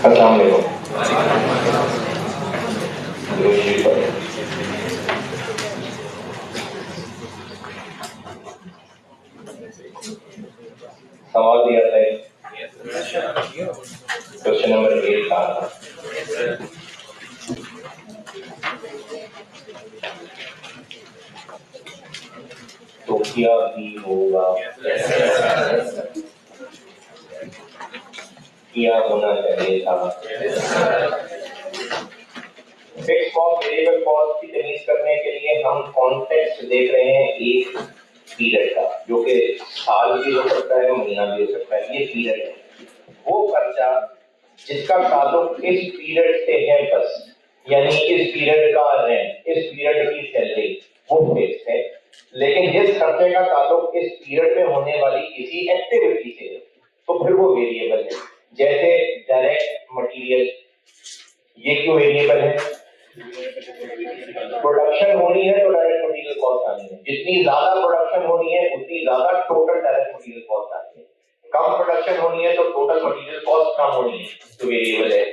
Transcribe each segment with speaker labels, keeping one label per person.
Speaker 1: अस्सलाम वालेकुम। सवाल दिया था क्वेश्चन नंबर 8 का तो क्या भी होगा, क्या होना चाहिए था। फिक्स कॉस्ट वेरिएबल कॉस्ट की तमीज करने के लिए हम कॉन्टेक्स्ट देख रहे हैं एक पीरियड का, जो कि साल भी हो सकता है, महीना भी हो सकता है। ये पीरियड है, वो खर्चा जिसका ताल्लुक इस पीरियड से है बस, यानी इस पीरियड का रेंट, इस पीरियड की सैलरी वो फिक्स है। लेकिन जिस खर्चे का ताल्लुक इस पीरियड में होने वाली किसी एक्टिविटी से है तो फिर वो वेरिएबल है। जैसे डायरेक्ट मटेरियल, ये क्यों वेरिएबल है? प्रोडक्शन होनी है तो डायरेक्ट मटेरियल कॉस्ट आनी है। जितनी ज्यादा प्रोडक्शन होनी है उतनी ज्यादा टोटल डायरेक्ट मटेरियल कॉस्ट आनी है। कम प्रोडक्शन होनी है तो टोटल मटेरियल कॉस्ट कम होनी है, तो वेरिएबल है।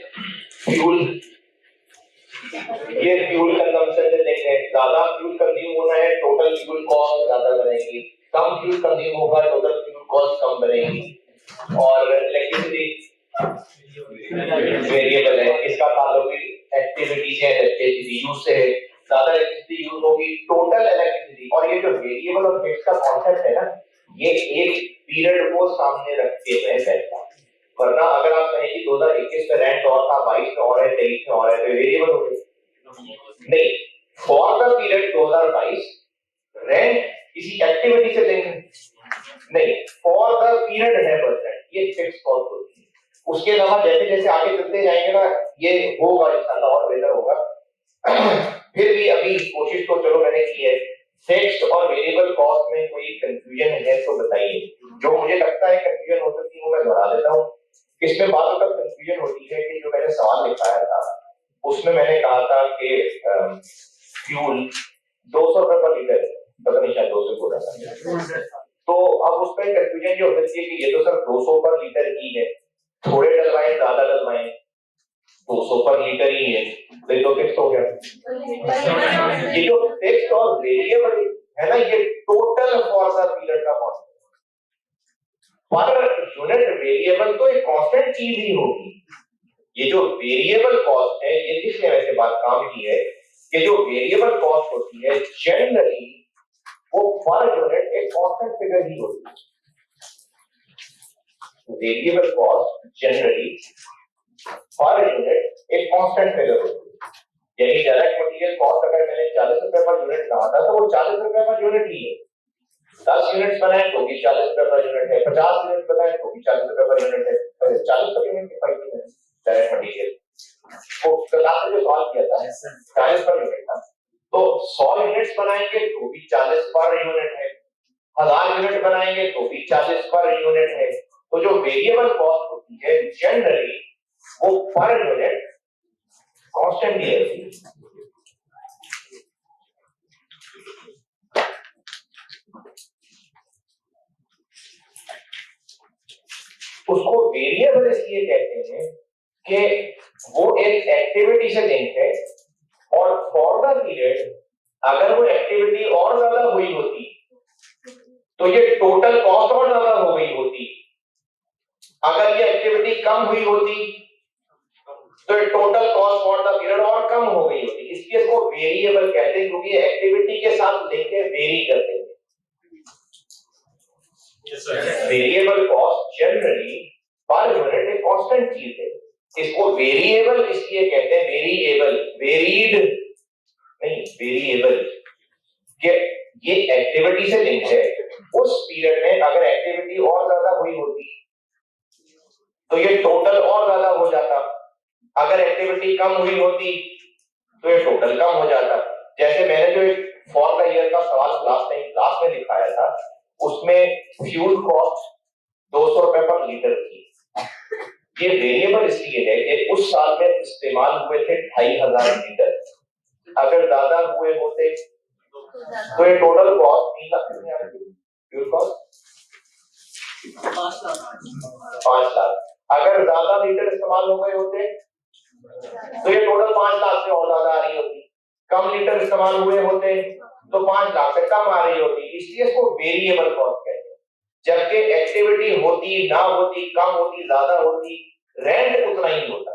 Speaker 1: फ्यूल, ये फ्यूल कंजम्पशन से देखें, ज्यादा फ्यूल कंज्यूम होना है टोटल फ्यूल कॉस्ट ज्यादा बनेगी, कम फ्यूल कंज्यूम होगा टोटल फ्यूल कॉस्ट कम बनेगी। और इलेक्ट्रिसिटी वेरिएबल है, इसका ताल्लुक एक्टिविटी से, इलेक्ट्रिसिटी यूज से है। ज्यादा इलेक्ट्रिसिटी यूज होगी टोटल इलेक्ट्रिसिटी। और ये जो वेरिएबल और फिक्स का कॉन्सेप्ट है ना, ये एक पीरियड को सामने रखते हुए बैठता। वरना अगर आप कहें कि 2021 में रेंट और था, 22 में और है, 23 में और है, तो वेरिएबल हो गए नहीं। फॉर द पीरियड 2022 रेंट किसी एक्टिविटी से लेंगे नहीं, फॉर द पीरियड है बस रेंट, ये फिक्स कॉस्ट होती है। उसके अलावा जैसे जैसे आगे चलते जाएंगे ना, ये होगा इंशाल्लाह और बेहतर होगा। फिर भी अभी कोशिश तो चलो मैंने की है। फिक्स्ड और वेरिएबल कॉस्ट में कोई कंफ्यूजन है तो बताइए। जो मुझे लगता है कंफ्यूजन हो सकती है वो मैं दोहरा देता हूँ। इसमें बात तक कंफ्यूजन होती है कि जो मैंने सवाल लिखाया था उसमें मैंने कहा था कि फ्यूल 200 रुपए पर लीटर, पता नहीं शायद 200 बोला था। तो अब उसमें कंफ्यूजन ये हो सकती है कि ये तो सिर्फ 200 पर लीटर ही है, थोड़े डलवाएं ज्यादा डलवाएं, 200 पर लीटर ही है, तो फिक्स हो गया। ये जो फिक्स और वेरिएबल है ना, ये टोटल फॉर द पीरियड का कॉस्ट। पर यूनिट वेरिएबल तो एक कांस्टेंट चीज ही होगी। ये जो वेरिएबल कॉस्ट है, ये किसने वैसे बात काम की है कि जो वेरिएबल कॉस्ट होती है जनरली वो पर यूनिट एक कांस्टेंट फिगर ही होती है। Variable cost generally per unit एक कांस्टेंट फिगर होती है। यानी डायरेक्ट मटेरियल कॉस्ट अगर मैंने 40 रुपए पर यूनिट कहा था तो वो 40 रुपए पर यूनिट ही है। 10 यूनिट्स बनाए तो भी 40 रुपए पर यूनिट है, 50 यूनिट बनाए तो भी 40 रुपए पर यूनिट है। 40 पर यूनिट की फायदा है डायरेक्ट मटेरियल को। क्लास में जो सॉल्व किया था 40 पर यूनिट था, तो 100 यूनिट्स बनाएंगे तो भी 40 पर यूनिट है, 1000 यूनिट बनाएंगे तो भी 40 पर यूनिट है। तो जो वेरिएबल कॉस्ट होती है जनरली वो पर यूनिट कांस्टेंट ही रहती है। उसको वेरिएबल इसलिए कहते हैं कि वो एक एक्टिविटी से लिंक है और फॉर द पीरियड अगर वो एक्टिविटी और ज्यादा हुई होती तो ये टोटल कॉस्ट और ज्यादा हो गई होती। अगर ये एक्टिविटी कम हुई होती तो ये total cost for the period और कम हो गई होती। इसलिए इसको वेरिएबल कहते हैं क्योंकि एक्टिविटी के साथ लेके वेरी करते हैं। Variable cost generally per unit एक कांस्टेंट चीज है। इसको वेरिएबल इसलिए कहते हैं, वेरिएबल वेरीड नहीं, वेरिएबल कि ये एक्टिविटी से लिंक है। उस पीरियड में अगर एक्टिविटी और ज्यादा हुई होती तो ये टोटल और ज्यादा हो जाता, अगर एक्टिविटी कम हुई होती तो ये टोटल कम हो जाता। जैसे मैंने जो एक फॉर द ईयर का सवाल क्लास में लिखाया था उसमें फ्यूल कॉस्ट 200 रुपए पर लीटर थी। ये वेरिएबल इसलिए है कि उस साल में इस्तेमाल हुए थे 2500 लीटर, अगर ज्यादा हुए होते तो ये total cost 3 lakh fuel cost 5 lakh. अगर ज्यादा लीटर इस्तेमाल हो गए होते तो ये टोटल 5 लाख से और ज्यादा आ रही होती, कम लीटर इस्तेमाल हुए होते तो 5 लाख से कम आ रही होती, इसलिए इसको वेरिएबल कॉस्ट कहते हैं। जबकि एक्टिविटी होती ना होती, कम होती ज्यादा होती, रेंट उतना ही होता,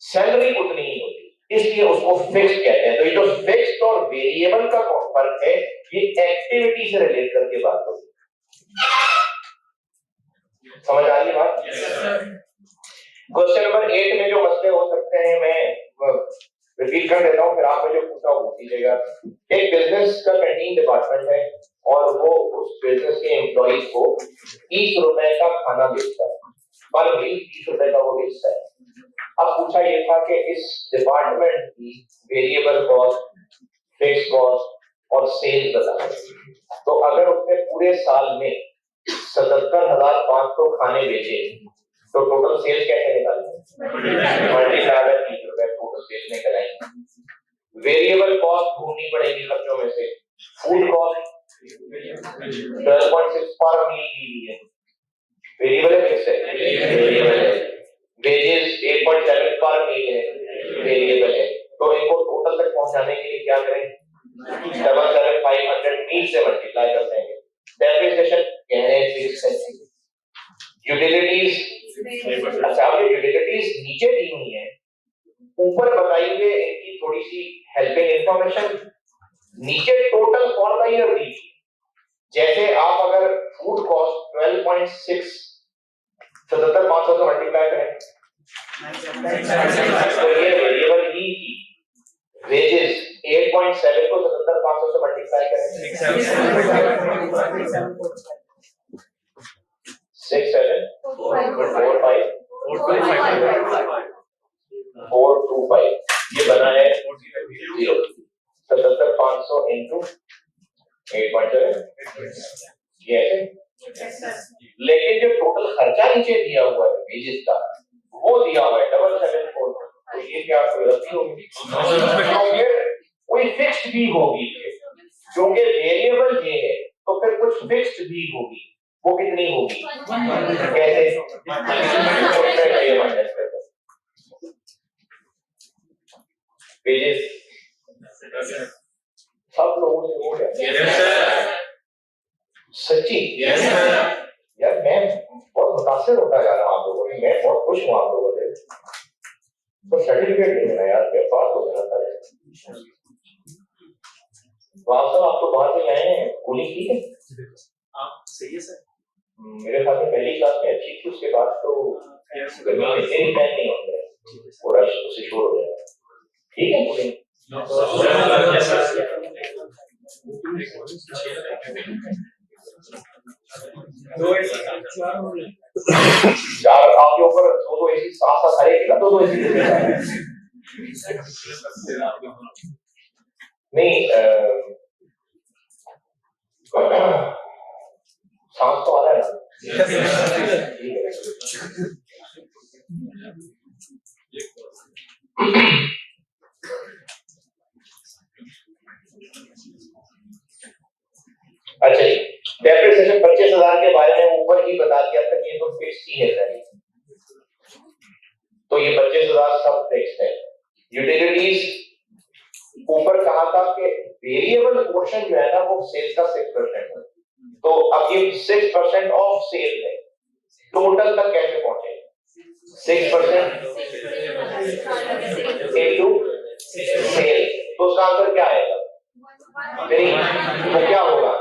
Speaker 1: सैलरी उतनी ही होती, इसलिए उसको फिक्स कहते हैं। तो ये जो फिक्स्ड और वेरिएबल का फर्क है ये एक्टिविटी से रिलेट करके बात होती है। समझ आ रही है बात? क्वेश्चन नंबर 8 में जो मसले हो सकते हैं मैं रिपीट कर देता हूं, फिर आपने जो पूछा वो पूछिएगा। एक बिजनेस का कैंटीन डिपार्टमेंट है और वो उस बिजनेस के एम्प्लॉइज को 30 रुपए का खाना बेचता है, पर मील 30 रुपए का वो बेचता है। अब पूछा ये था कि इस डिपार्टमेंट की वेरिएबल कॉस्ट, फिक्स कॉस्ट और सेल्स बताना। तो अगर उसने पूरे साल में 77,500 खाने बेचे तो टोटल सेल्स कैसे निकालेंगे? मल्टीप्लाई बाय 30 रुपए टोटल सेल्स निकल आएंगे। वेरिएबल कॉस्ट ढूंढनी पड़ेगी खर्चों में से। फूड कॉस्ट 12.6 पर मील दी है, वेरिएबल है फिक्स है, वेरिएबल है। वेजेस 8.7 पर मील है, वेरिएबल है। तो इनको टोटल तक पहुंचाने के लिए क्या करें? 77,500 मील से मल्टीप्लाई कर देंगे। डेप्रिसिएशन कह रहे हैं फिक्स है। यूटिलिटीज, अच्छा ये यूटिलिटीज नीचे दी हुई है, ऊपर बताई हुई इनकी थोड़ी सी हेल्पिंग इंफॉर्मेशन, नीचे टोटल फॉर द ईयर दी। जैसे आप अगर फूड कॉस्ट 12.6 77,500 से मल्टीप्लाई करें तो ये वेरिएबल ही थी। वेजेस 8.7 को 77,500 से मल्टीप्लाई करें 425 ये बना है 0। 77,500 इंटू 8.7 ये है। लेकिन जो टोटल खर्चा नीचे दिया हुआ है वेजेस का वो दिया हुआ है 774, तो ये क्या कोई गलती होगी? कोई फिक्स्ड भी होगी, क्योंकि वेरिएबल ये है तो फिर कुछ फिक्स्ड भी होगी। वो कितनी होगी? कैसे? वेजेस सब लोगों से हो गया? सच्ची? यार मैं बहुत मुतासिर होता जा रहा हूँ आप लोगों से, मैं बहुत खुश हूँ आप लोगों से। तो सर्टिफिकेट नहीं मिला यार, मैं पास हो जाना था। वास्तव आप तो बाहर से आए हैं, कूलिंग ठीक है? आप सही है सर। मेरे ख्याल में पहली क्लास में अच्छी थी, उसके बाद तो गर्मी में इतनी टाइम नहीं होता है, पूरा उसे शोर हो जाएगा। ठीक है कूलिंग? चार आपके ऊपर 2 एसी साथ साथ हरेगी ना, 2 एसी नहीं सांस तो आ रहा है ना? अच्छा जी, डेप्रिसिएशन 25,000 के बारे में ऊपर ही बता दिया था कि ये तो फिक्स ही है सारी, तो ये 25,000 सब फिक्स है। यूटिलिटीज ऊपर कहा था कि वेरिएबल पोर्शन जो है ना वो सेल्स का 6% है, तो अब ये 6% ऑफ सेल है, टोटल तक कैसे पहुंचे? 6% इनटू सेल, तो उसका आंसर क्या आएगा? तो क्या होगा?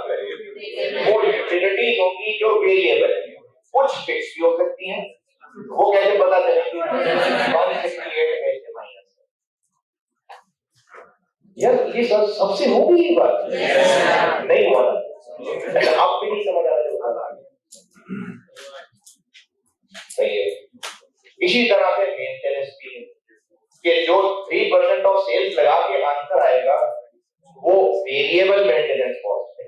Speaker 1: वो यूटिलिटीज होगी जो वेरिएबल है, कुछ फिक्स भी हो सकती है, वो कैसे पता चलेगी? 168 में से माइनस। यार ये सबसे होगी ये बात? नहीं हुआ ना? आप भी नहीं समझ आ रहे हो। सही है। इसी तरह से मेंटेनेंस भी है कि जो 3% ऑफ सेल्स लगा के आंसर आएगा वो वेरिएबल मेंटेनेंस कॉस्ट है,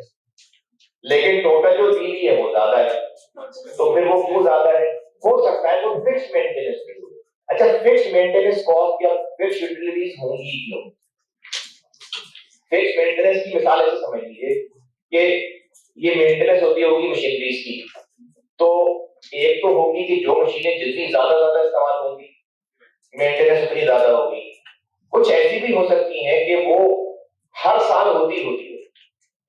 Speaker 1: लेकिन टोटल जो दी है वो ज्यादा है, तो फिर वो क्यों ज्यादा है? हो सकता है तो फिक्स मेंटेनेंस भी हो। अच्छा, फिक्स मेंटेनेंस कॉस्ट या फिक्स यूटिलिटीज होंगी क्यों? फिक्स मेंटेनेंस की मिसाल ऐसे समझ लीजिए कि ये मेंटेनेंस होती होगी मशीनरीज की, तो एक तो होगी कि जो मशीनें जितनी ज्यादा इस्तेमाल होंगी मेंटेनेंस उतनी ज्यादा होगी। कुछ ऐसी भी हो सकती हैं कि वो हर साल होती है,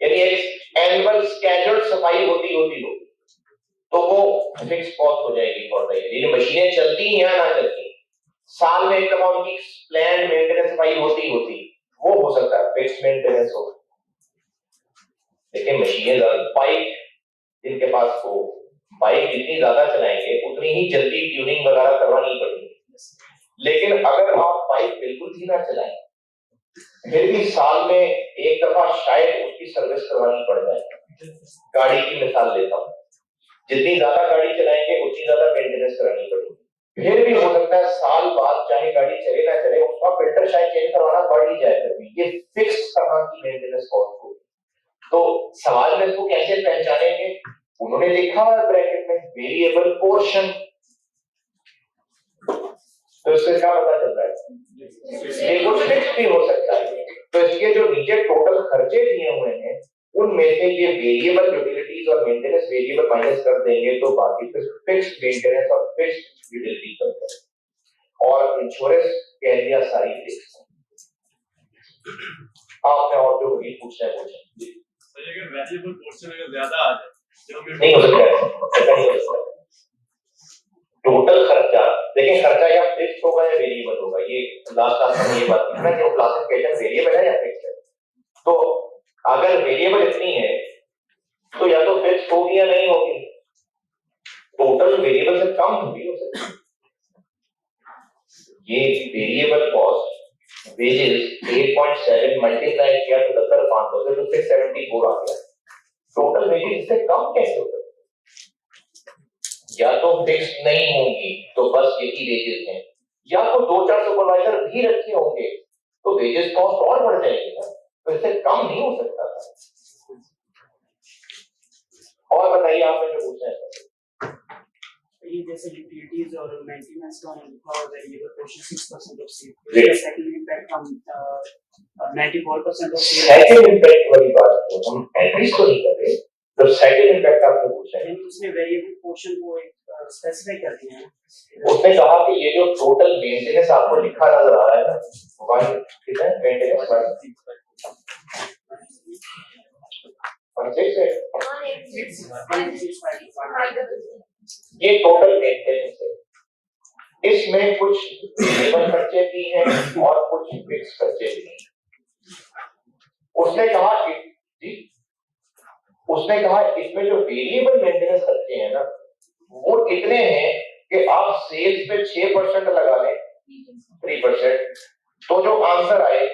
Speaker 1: यानी एक एनुअल स्केड्यूल्ड सफाई होती हो, तो वो फिक्स कॉस्ट हो जाएगी फॉर द ईयर। ये मशीनें चलती हैं या ना चलती, साल में एक दफा उनकी प्लान मेंटेनेंस सफाई होती, वो हो सकता है फिक्स मेंटेनेंस हो। देखिए मशीनें बाइक जिनके पास हो, बाइक जितनी ज्यादा चलाएंगे उतनी ही जल्दी ट्यूनिंग वगैरह करवानी पड़ेगी। लेकिन अगर आप बाइक बिल्कुल ही ना चलाएं, फिर भी साल में एक दफा शायद उसकी सर्विस करवानी पड़ जाए। गाड़ी की मिसाल लेता हूं, जितनी ज्यादा गाड़ी चलाएंगे उतनी ज्यादा मेंटेनेंस करानी पड़ेगी। फिर भी हो सकता है साल बाद चाहे गाड़ी चले ना चले उसका फिल्टर शायद चेंज करवाना पड़ ही जाए, ये फिक्स तरह की मेंटेनेंस कॉस्ट हो। तो सवाल में इसको कैसे पहचानेंगे? उन्होंने लिखा है ब्रैकेट में वेरिएबल पोर्शन, तो इससे क्या पता चल रहा है ये कुछ फिक्स भी हो सकता है। तो इसके जो नीचे टोटल खर्चे दिए हुए हैं उनमें से ये वेरिएबल यूटिलिटीज और मेंटेनेंस वेरिएबल माइनस कर देंगे तो बाकी फिर फिक्स्ड मेंटेनेंस और फिक्स्ड यूटिलिटी करते हैं। और इंश्योरेंस कह दिया सारी फिक्स। आपने और जो भी पूछना है पूछें।
Speaker 2: सर अगर वेरिएबल पोर्शन अगर ज्यादा आ जाए
Speaker 1: नहीं हो सकता, ऐसा नहीं हो सकता। टोटल खर्चा देखिए, खर्चा या फिक्स होगा या वेरिएबल होगा, ये लास्ट क्लास में ये बात थी ना कि क्लासिफिकेशन वेरिएबल है या फिक्स है। तो अगर वेरिएबल इतनी है तो या तो फिक्स होगी या नहीं होगी, टोटल वेरिएबल से कम भी हो सकती है। ये वेरिएबल कॉस्ट वेजेस 8.7 मल्टीप्लाई किया तो 10,500 से तो 674 आ गया। टोटल वेजेस इससे कम कैसे हो सकते? या तो फिक्स नहीं होंगी तो बस यही वेजेस हैं, या तो 2-4 सुपरवाइजर भी रखे होंगे तो वेजेस कॉस्ट और बढ़ जाएगी ना, तो इससे कम नहीं हो सकता था। और बताइए आपने जो पूछा है।
Speaker 3: ये जैसे यूटिलिटीज और मेंटेनेंस का variable portion 6% of sale, second impact हम 94% ऑफ सेल।
Speaker 1: सेकंड इम्पैक्ट वाली बात हम एटलीस्ट तो नहीं कर रहे, तो सेकंड इम्पैक्ट आपने पूछा है,
Speaker 3: उसने वेरिएबल पोर्शन को एक स्पेसिफाई कर दिया है।
Speaker 1: उसने कहा कि ये जो टोटल मेंटेनेंस आपको लिखा नजर आ रहा है ना, वन कितना है मेंटेनेंस ये टोटल मेंटेनेंस है। इसमें कुछ वेरिएबल खर्चे भी हैं और कुछ फिक्स खर्चे भी हैं। उसने कहा इसमें जो वेरिएबल मेंटेनेंस खर्चे हैं ना वो इतने हैं कि आप सेल्स पे 6% लगा लें 3%, तो जो आंसर आए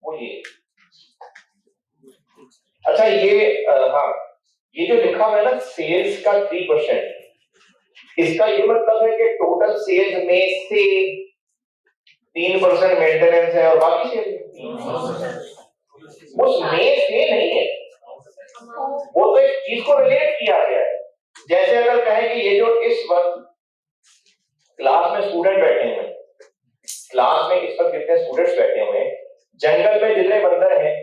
Speaker 1: वो ये। अच्छा ये जो लिखा हुआ है ना सेल्स का 3%, इसका ये मतलब है कि टोटल सेल्स में से 3% मेंटेनेंस है और बाकी सेल्स उसमें से नहीं है, वो तो एक चीज को रिलेट किया गया है। जैसे अगर कहें कि ये जो इस वक्त क्लास में स्टूडेंट बैठे हुए हैं, क्लास में इस वक्त जितने स्टूडेंट्स बैठे हुए हैं, जंगल में जितने बंदर हैं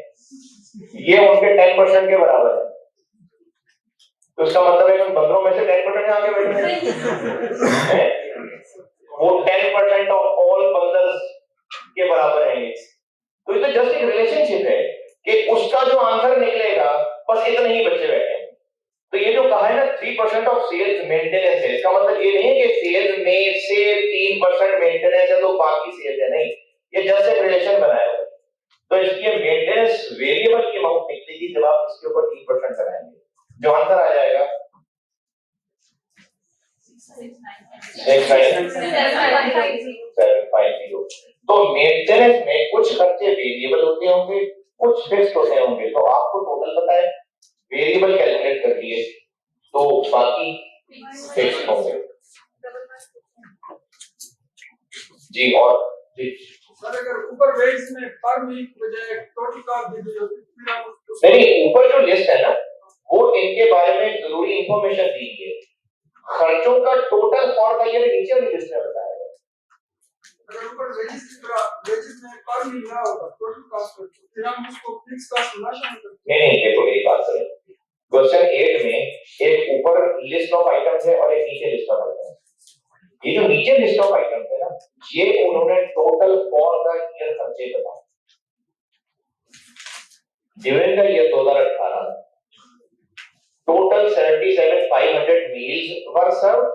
Speaker 1: ये उनके 10% के बराबर है। तो इसका मतलब है उन बंदरों में से 10% आगे बैठे हैं, वो 10% ऑफ ऑल बंदर्स के बराबर है। तो ये तो जस्ट एक रिलेशनशिप है कि उसका जो आंसर निकलेगा बस इतने ही बच्चे बैठे हैं। तो ये जो कहा है ना 3% ऑफ सेल्स मेंटेनेंस है, इसका मतलब ये नहीं है कि सेल्स में से 3% मेंटेनेंस है तो बाकी सेल्स है, नहीं, ये जस्ट एक रिलेशन बनाया है। तो इसकी मेंटेनेंस वेरिएबल की अमाउंट निकलेगी जब आप इसके ऊपर 3% लगाएंगे, जो आंसर आ जाएगा 750। तो मेंटेनेंस में कुछ खर्चे वेरिएबल होते होंगे, कुछ फिक्स्ड होते होंगे, तो आपको टोटल पता है, वेरिएबल कैलकुलेट कर दिए तो बाकी फिक्स्ड होंगे। जी और जी
Speaker 4: सर अगर ऊपर वेट्स में पर वीक बजाय टोटल कॉस्ट दे दो फिर आप
Speaker 1: नहीं, ऊपर जो लिस्ट है ना वो इनके बारे में जरूरी इंफॉर्मेशन दी है। खर्चों का टोटल फॉर द ईयर नीचे वाली लिस्ट में बताया है।
Speaker 4: अगर ऊपर वेजेस में पर वीक ना होगा टोटल कॉस्ट फिर हम उसको फिक्स कॉस्ट ना शामिल करते
Speaker 1: नहीं, देखो मेरी बात करें, क्वेश्चन 8 में एक ऊपर लिस्ट ऑफ आइटम्स है और एक नीचे लिस्ट ऑफ आइटम्स। ये जो नीचे लिस्ट ऑफ आइटम्स है ना, ये उन्होंने टोटल फॉर द ईयर खर्चे बताए during the year 2018। Total 77,500 meals were served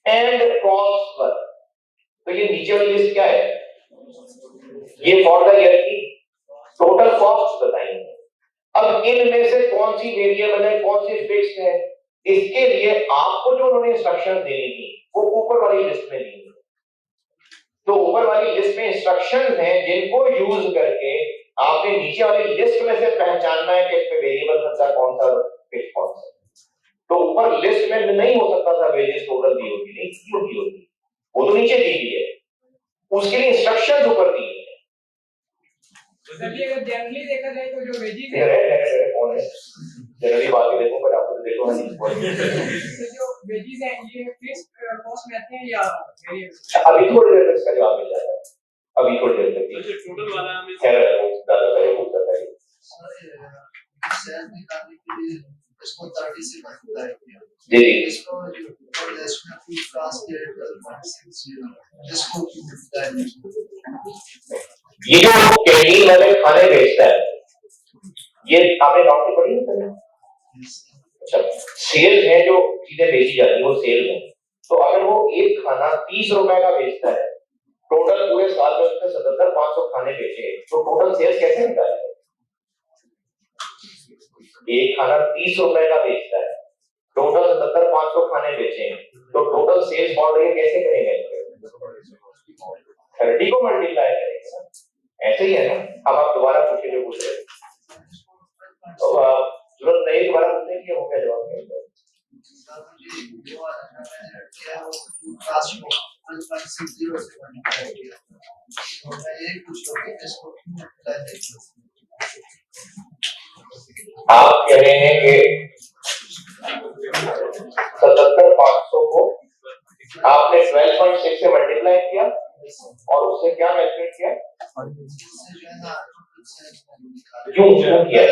Speaker 1: and costs were। तो ये नीचे वाली लिस्ट क्या है? ये फॉर द ईयर की टोटल कॉस्ट बताएंगे। अब इनमें से कौन सी वेरिएबल है, कौन सी फिक्स्ड है, इसके लिए आपको जो उन्होंने इंस्ट्रक्शंस देनी थी वो ऊपर वाली लिस्ट में दी। तो ऊपर वाली लिस्ट में इंस्ट्रक्शंस हैं जिनको यूज करके आपने नीचे वाली लिस्ट में से पहचानना है कि इसमें वेरिएबल खर्चा कौन सा, फिक्स्ड कौन सा। तो ऊपर लिस्ट में नहीं हो सकता था वेजेस टोटल दी होगी, नहीं क्यों दी होगी, वो तो नीचे दी हुई है, उसके लिए इंस्ट्रक्शंस ऊपर दी है।
Speaker 5: चलिए अगर जनरली देखा जाए तो जो वेजिस
Speaker 1: है कौन है जनरली बात ही देखो, पर आपको देखो नहीं
Speaker 5: तो जो वेजिस है ये फिक्स्ड कॉस्ट में आते हैं या वेरिएबल?
Speaker 1: अभी थोड़ी देर तक इसका जवाब मिल जाएगा, अभी थोड़ी देर तक।
Speaker 2: तो जो टोटल वाला हमें
Speaker 1: खैर वो ज्यादा पहले पूछता था ये।
Speaker 4: सेल निकालने के लिए इसको 30 से मल्टीप्लाई किया,
Speaker 1: जी जी
Speaker 4: इसको इसमें फूड कास्ट के 12.60 इसको मल्टीप्लाई किया।
Speaker 1: ये जो कैंटीन वाले खाने बेचता है, ये आपने डॉक्टर पढ़ी है पहले? अच्छा, सेल्स है जो चीजें बेची जाती है वो सेल्स है। तो अगर वो एक खाना 30 रुपए का बेचता है, टोटल पूरे साल में उसने 77,500 खाने बेचे, तो टोटल सेल्स कैसे निकालेंगे? एक खाना 30 रुपए का बेचता है, टोटल 77,500 खाने बेचे, तो total sales for the year कैसे करेंगे? 30 को मल्टीप्लाई करेंगे ना, ऐसे ही है ना। अब आप दोबारा पूछिए जो पूछ रहे थे, तो जरूरत नहीं दोबारा पूछने की, हो गया जवाब नहीं है। आप कह रहे हैं कि 77,500 को आपने 12.6 से मल्टीप्लाई किया और उससे क्या कैलकुलेट किया? क्यों किया?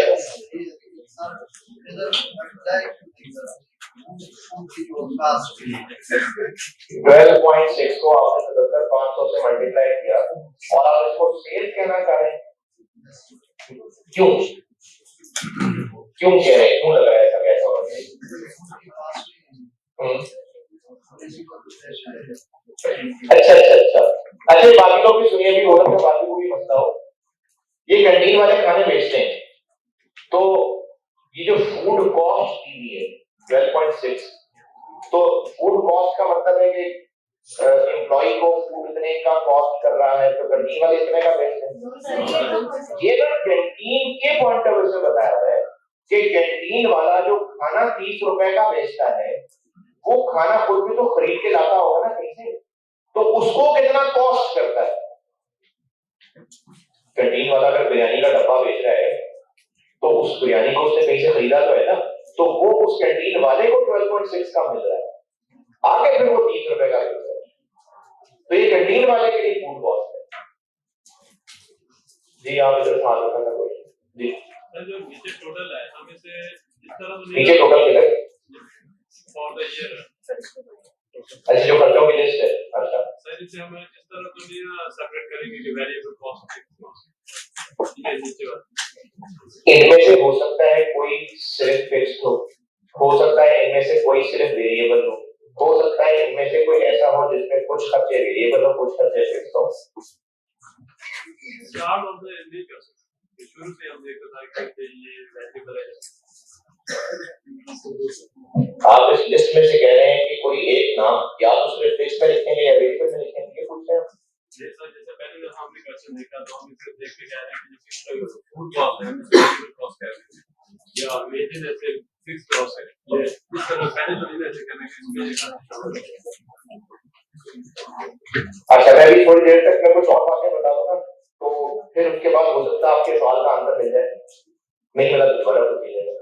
Speaker 1: 12.6 को आपने 77,500 से मल्टीप्लाई किया और आप इसको सेल्स कहना चाह रहे हैं, क्यों क्यों कह रहे हैं, क्यों लग रहा है ऐसा, कैसा होना चाहिए? अच्छा अच्छा अच्छा अच्छा, बाकी लोग भी सुनिए, भी हो रहा है, बाकी को भी बताओ। ये कैंटीन वाले खाने बेचते हैं, तो ये जो फूड कॉस्ट दी हुई है 12.6, तो फूड कॉस्ट का मतलब है कि एम्प्लॉय को फूड इतने का कॉस्ट कर रहा है, तो कैंटीन वाले इतने का बेचते हैं। ये ना कैंटीन के पॉइंट ऑफ व्यू से बताया हुआ है कि कैंटीन वाला जो खाना 30 रुपए का बेचता है, वो खाना खुद भी तो खरीद के लाता होगा ना कहीं से, तो उसको कितना कॉस्ट करता है। कैंटीन वाला अगर बिरयानी का डब्बा बेच रहा है, तो उस बिरयानी को उसने कहीं से खरीदा तो है ना, तो वो उस कैंटीन वाले को 12.6 का मिल रहा है, आगे फिर वो 30 रुपए का बेच रहा है, तो ये कैंटीन वाले के लिए फूड कॉस्ट है। जी आप इधर से आगे करना कोई जी
Speaker 2: सर जो नीचे टोटल है हम इसे इस तरह तो
Speaker 1: नीचे टोटल किधर
Speaker 2: फॉर द ईयर,
Speaker 1: अच्छा जो खर्चों की लिस्ट है। अच्छा
Speaker 2: सर इसे हम इस तरह तो नहीं सेपरेट करेंगे कि वेरिएबल कॉस्ट फिक्स्ड कॉस्ट, ये नीचे वाला
Speaker 1: इनमें से हो सकता है कोई सिर्फ फिक्स्ड हो सकता है इनमें से कोई सिर्फ वेरिएबल हो सकता है इनमें से कोई ऐसा हो जिसमें कुछ खर्चे वेरिएबल हो, कुछ खर्चे फिक्स्ड हो।
Speaker 2: स्टार्ट ऑफ द नहीं कर सकते, शुरू से हम देखते था कि ये वेरिएबल है।
Speaker 1: आप इस लिस्ट में से कह रहे हैं कि कोई एक नाम या तो सिर्फ फिक्स में लिखेंगे या वेरिएबल में लिखेंगे, ये पूछ रहे हैं।
Speaker 2: जैसे पहले हमने क्वेश्चन देखा तो हम इसे देख के कह रहे हैं कि फिक्स्ड फूड कॉस्ट है, वेरिएबल कॉस्ट है या वेजेस ऐसे फिक्स्ड कॉस्ट है, ये इस तरह पहले तो नहीं ऐसे करने के इसमें।
Speaker 1: अच्छा मैं भी थोड़ी देर तक मैं कुछ और बातें बता दूंगा, तो फिर उसके बाद हो सकता है आपके सवाल का आंसर मिल जाए, नहीं मिला तो दोबारा पूछिएगा।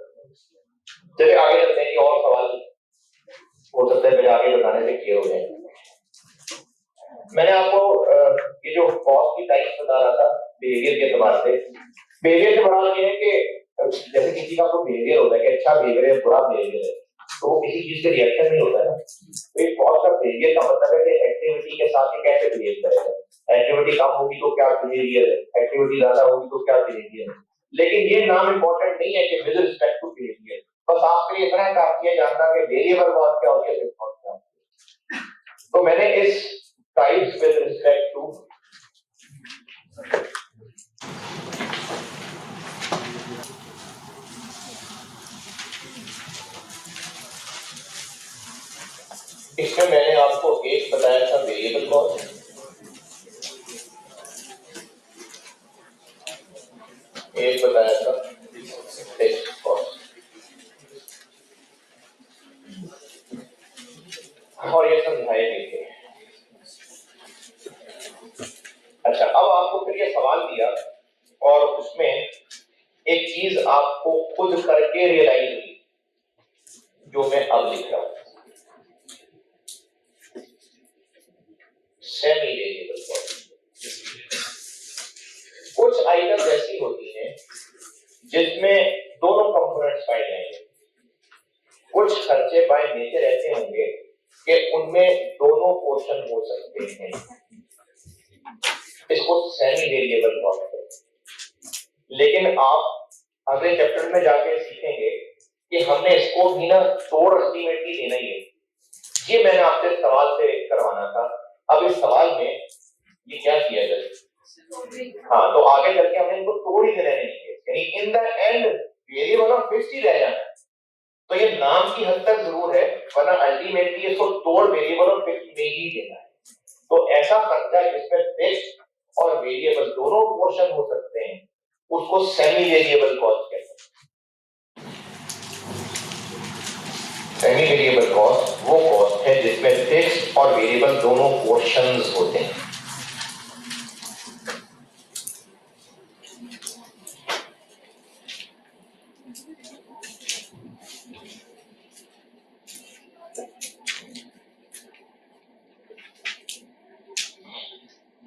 Speaker 1: चलिए आगे चलते हैं कि और सवाल हो सकता है मेरे आगे बताने से क्लियर हो जाए। मैंने आपको ये जो कॉस्ट की टाइप्स बता रहा था बिहेवियर के एतबार से, बिहेवियर से बड़ा ये है कि जैसे किसी का कोई बिहेवियर होता है कि अच्छा बिहेवियर है बुरा बिहेवियर है, तो वो किसी चीज के रिएक्शन नहीं होता है ना। तो ये कॉस्ट ऑफ बिहेवियर का मतलब है कि एक्टिविटी के साथ ये कैसे बिहेव करेगा। एक्टिविटी कम होगी तो क्या बिहेवियर है, एक्टिविटी ज्यादा होगी तो क्या बिहेवियर है। लेकिन ये नाम इंपॉर्टेंट नहीं है कि विद रिस्पेक्ट टू बिहेवियर, बस आपके लिए इतना काफी है जानना कि वेरिएबल कॉस्ट क्या होती है, फिक्स्ड कॉस्ट क्या होती है। तो मैंने इस प्राइस विद रिस्पेक्ट टू इसमें मैंने आपको एक बताया था वेरिएबल कॉस्ट, एक बताया था फिक्स्ड कॉस्ट, और ये समझाए भी थे। अच्छा, अब आपको फिर ये सवाल दिया और उसमें एक चीज आपको खुद करके रियलाइज हुई जो मैं अब लिख रहा हूं, सेमी वेरिएबल कॉस्ट। कुछ आइटम ऐसी होती हैं जिसमें दोनों कंपोनेंट्स पाए जाएंगे, कुछ खर्चे बाय नेचर ऐसे होंगे कि उनमें दोनों पोर्शन हो सकते हैं, इसको सेमी वेरिएबल कॉस्ट है। लेकिन आप अगले चैप्टर में जाके सीखेंगे कि हमने इसको भी ना तोड़ अल्टीमेटली देना ही है। ये मैंने आपसे सवाल से करवाना था। अब इस सवाल में ये क्या किया जाए, हाँ, तो आगे चल के हमने इनको तोड़ ही देने नहीं है, यानी इन द एंड वेरिएबल और फिक्स्ड ही रह जाना है। तो ये नाम की हद तक जरूर है, वरना अल्टीमेटली इसको तोड़ वेरिएबल और फिक्स्ड में ही देना है। तो ऐसा खर्चा जिसमें फिक्स्ड और वेरिएबल दोनों पोर्शन हो सकते हैं उसको सेमी वेरिएबल कॉस्ट कहते हैं। सेमी वेरिएबल कॉस्ट वो कॉस्ट है जिसमें फिक्स्ड और वेरिएबल दोनों पोर्शंस होते हैं।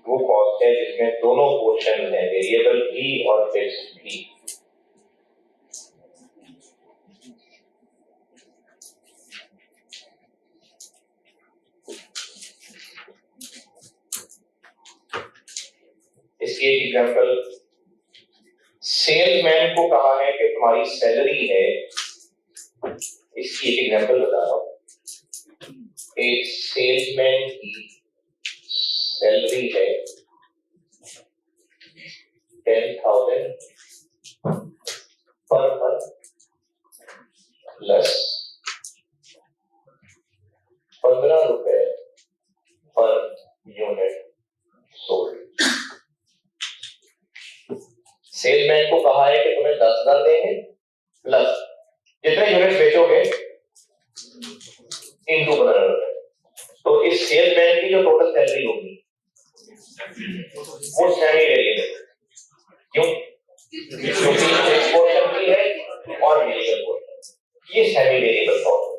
Speaker 1: वो कॉस्ट है जिसमें दोनों पोर्शन है, वेरिएबल भी और फिक्स्ड भी। इसकी एक एग्जांपल, सेल्समैन को कहा है कि तुम्हारी सैलरी है, इसकी एक एग्जांपल बता रहा हूं। एक सेल्समैन की सैलरी है 10,000 पर मंथ प्लस 15 रुपए पर यूनिट सोल्ड। सेल्समैन को कहा है कि तुम्हें 10,000 देंगे प्लस जितने यूनिट बेचोगे इनटू 15 रुपए। तो इस सेल्समैन की जो टोटल सैलरी होगी वो सेमी वेरिएबल, क्यों? क्योंकि फिक्स्ड पोर्शन भी है और वेरिएबल पोर्शन, ये सेमी वेरिएबल कॉस्ट है।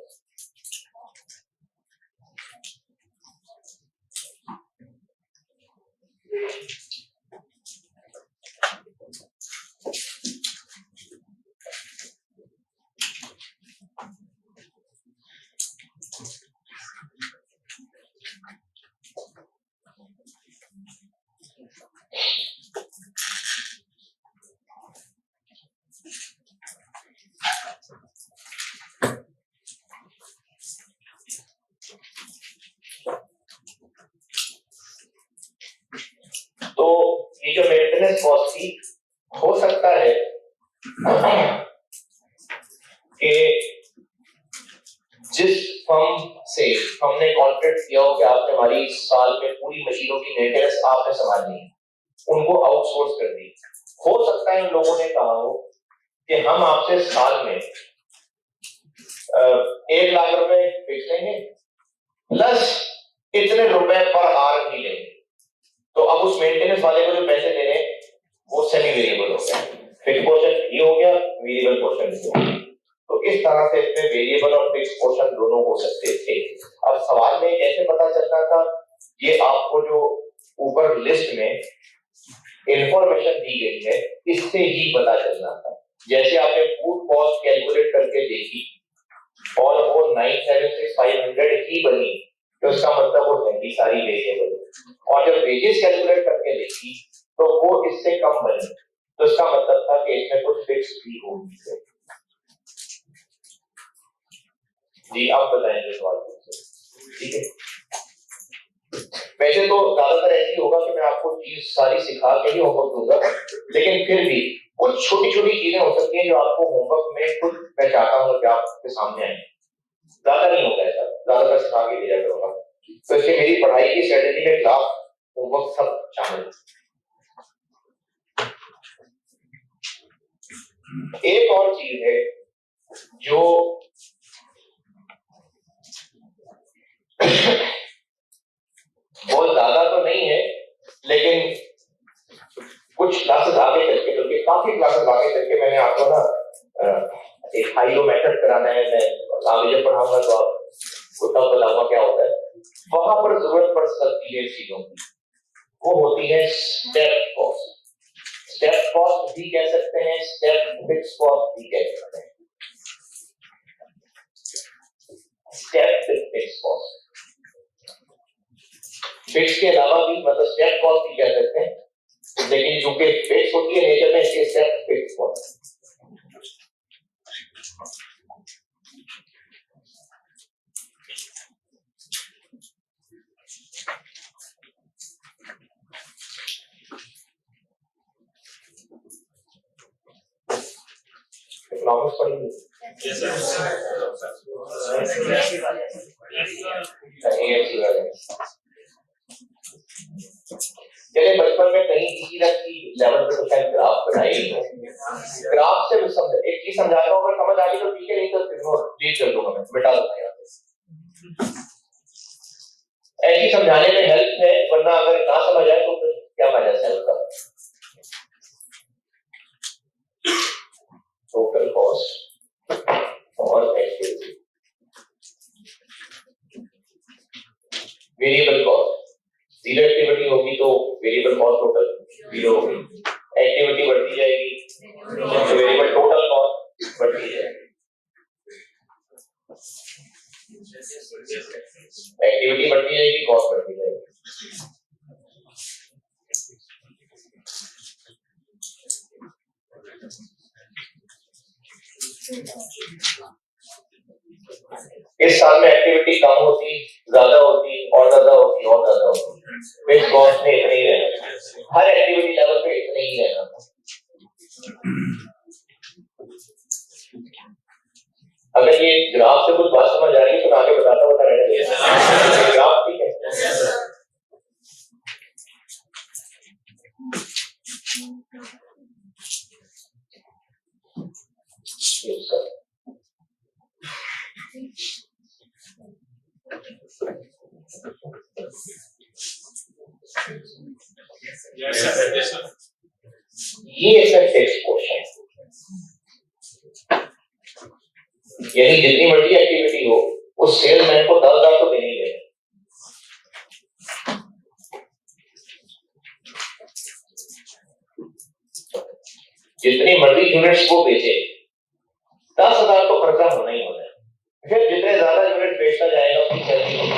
Speaker 1: तो ये जो मेंटेनेंस कॉस्ट थी, हो सकता है कि जिस फर्म से हमने कॉन्ट्रैक्ट किया हो कि आपने हमारी साल में पूरी मशीनों की मेंटेनेंस आपने संभालनी है, उनको आउटसोर्स कर दी। हो सकता है उन लोगों ने कहा हो कि हम आपसे साल में 1 लाख रुपए फिक्स लेंगे प्लस इतने रुपए पर आवर भी लेंगे। तो अब उस मेंटेनेंस वाले को जो पैसे देने वो सेमी वेरिएबल हो गया, फिक्स्ड पोर्शन ये हो गया, वेरिएबल पोर्शन ये हो गया। तो इस तरह से इसमें वेरिएबल और फिक्स्ड पोर्शन दोनों हो सकते थे। अब सवाल में कैसे पता चलना था, ये आपको जो ऊपर लिस्ट में इंफॉर्मेशन दी गई है इससे ही पता चलना था। जैसे आपने फूड कॉस्ट कैलकुलेट करके देखी और वो 976,500 ही बनी, तो इसका मतलब वो है सारी वेरिएबल। और जब वेजेस कैलकुलेट करके देखी तो वो इससे कम बनी, तो इसका मतलब था कि इसमें कुछ फिक्स भी होगी। जी आप बताएंगे सवाल, ठीक है। वैसे तो ज्यादातर ऐसे ही होगा कि मैं आपको चीज सारी सिखा के ही होमवर्क दूंगा, लेकिन फिर भी कुछ छोटी छोटी चीजें हो सकती हैं जो आपको होमवर्क में खुद मैं चाहता हूँ कि आपके सामने आए। ज्यादा नहीं होगा ऐसा, ज्यादातर सिखा के दिया करूंगा। तो इसलिए मेरी पढ़ाई की स्ट्रेटेजी में क्लास होमवर्क सब शामिल है। एक और चीज है जो बहुत ज्यादा तो नहीं है, लेकिन कुछ क्लासेस आगे चल के, बल्कि काफी क्लासेस आगे चल के मैंने आपको ना एक हाई लो मेथड कराना है। मैं आगे जब पढ़ाऊंगा तो आपको तब बताऊंगा क्या होता है। वहां पर जरूरत पड़ सकती है चीजों की, वो होती है स्टेप कॉस्ट। स्टेप कॉस्ट भी कह सकते हैं, स्टेप फिक्स कॉस्ट भी कह सकते हैं। स्टेप फिक्स कॉस्ट, फिक्स के अलावा भी मतलब स्टेप कॉस्ट भी कह सकते हैं, लेकिन जो कि फिक्स होती है नेचर में, इसके स्टेप फिक्स कॉस्ट। इकोनॉमिक्स पढ़ेंगे? AFC वाले चलिए, बचपन में कहीं किसी ना किसी लेवल पे तो शायद ग्राफ बनाए ही हो। ग्राफ से समझ एक चीज समझाता हूँ, अगर समझ आ गई तो ठीक है, नहीं तो इग्नोर डिलीट कर दूंगा, मैं मिटा दूंगा यहाँ से। ऐसी समझाने में हेल्प है, वरना अगर ना समझ आए तो फिर क्या फायदा सेल का। टोटल कॉस्ट और activity, variable cost. Zero activity होगी तो वेरिएबल कॉस्ट टोटल जीरो होगी, एक्टिविटी बढ़ती जाएगी तो वेरिएबल टोटल कॉस्ट बढ़ती जाएगी। एक्टिविटी बढ़ती जाएगी, कॉस्ट बढ़ती जाएगी। इस साल में एक्टिविटी कम होती, ज्यादा होती, और ज्यादा होती, और ज्यादा होती। फिक्स कॉस्ट में इतने ही रहना, हर एक्टिविटी लेवल पे इतने ही रहना। अगर ये ग्राफ से कुछ बात समझ आ रही है तो मैं आगे बताता रहने देना। ग्राफ ठीक है? ये है फिक्स पोर्शन, यानी जितनी मर्जी एक्टिविटी हो, उस सेल्समैन को 10,000 तो देनी है। जितनी मर्जी यूनिट्स वो बेचे, 10,000 तो खर्चा होना ही होना है। फिर जितने ज्यादा यूनिट बेचता जाएगा उसकी सैलरी होगी।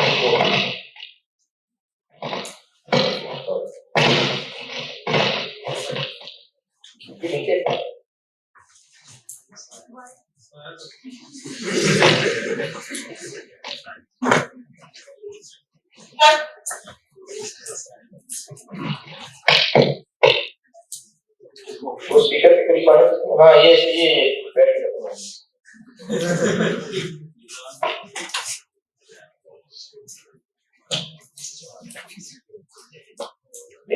Speaker 1: वो स्पीकर के करीब आने, हाँ ये बैटरी का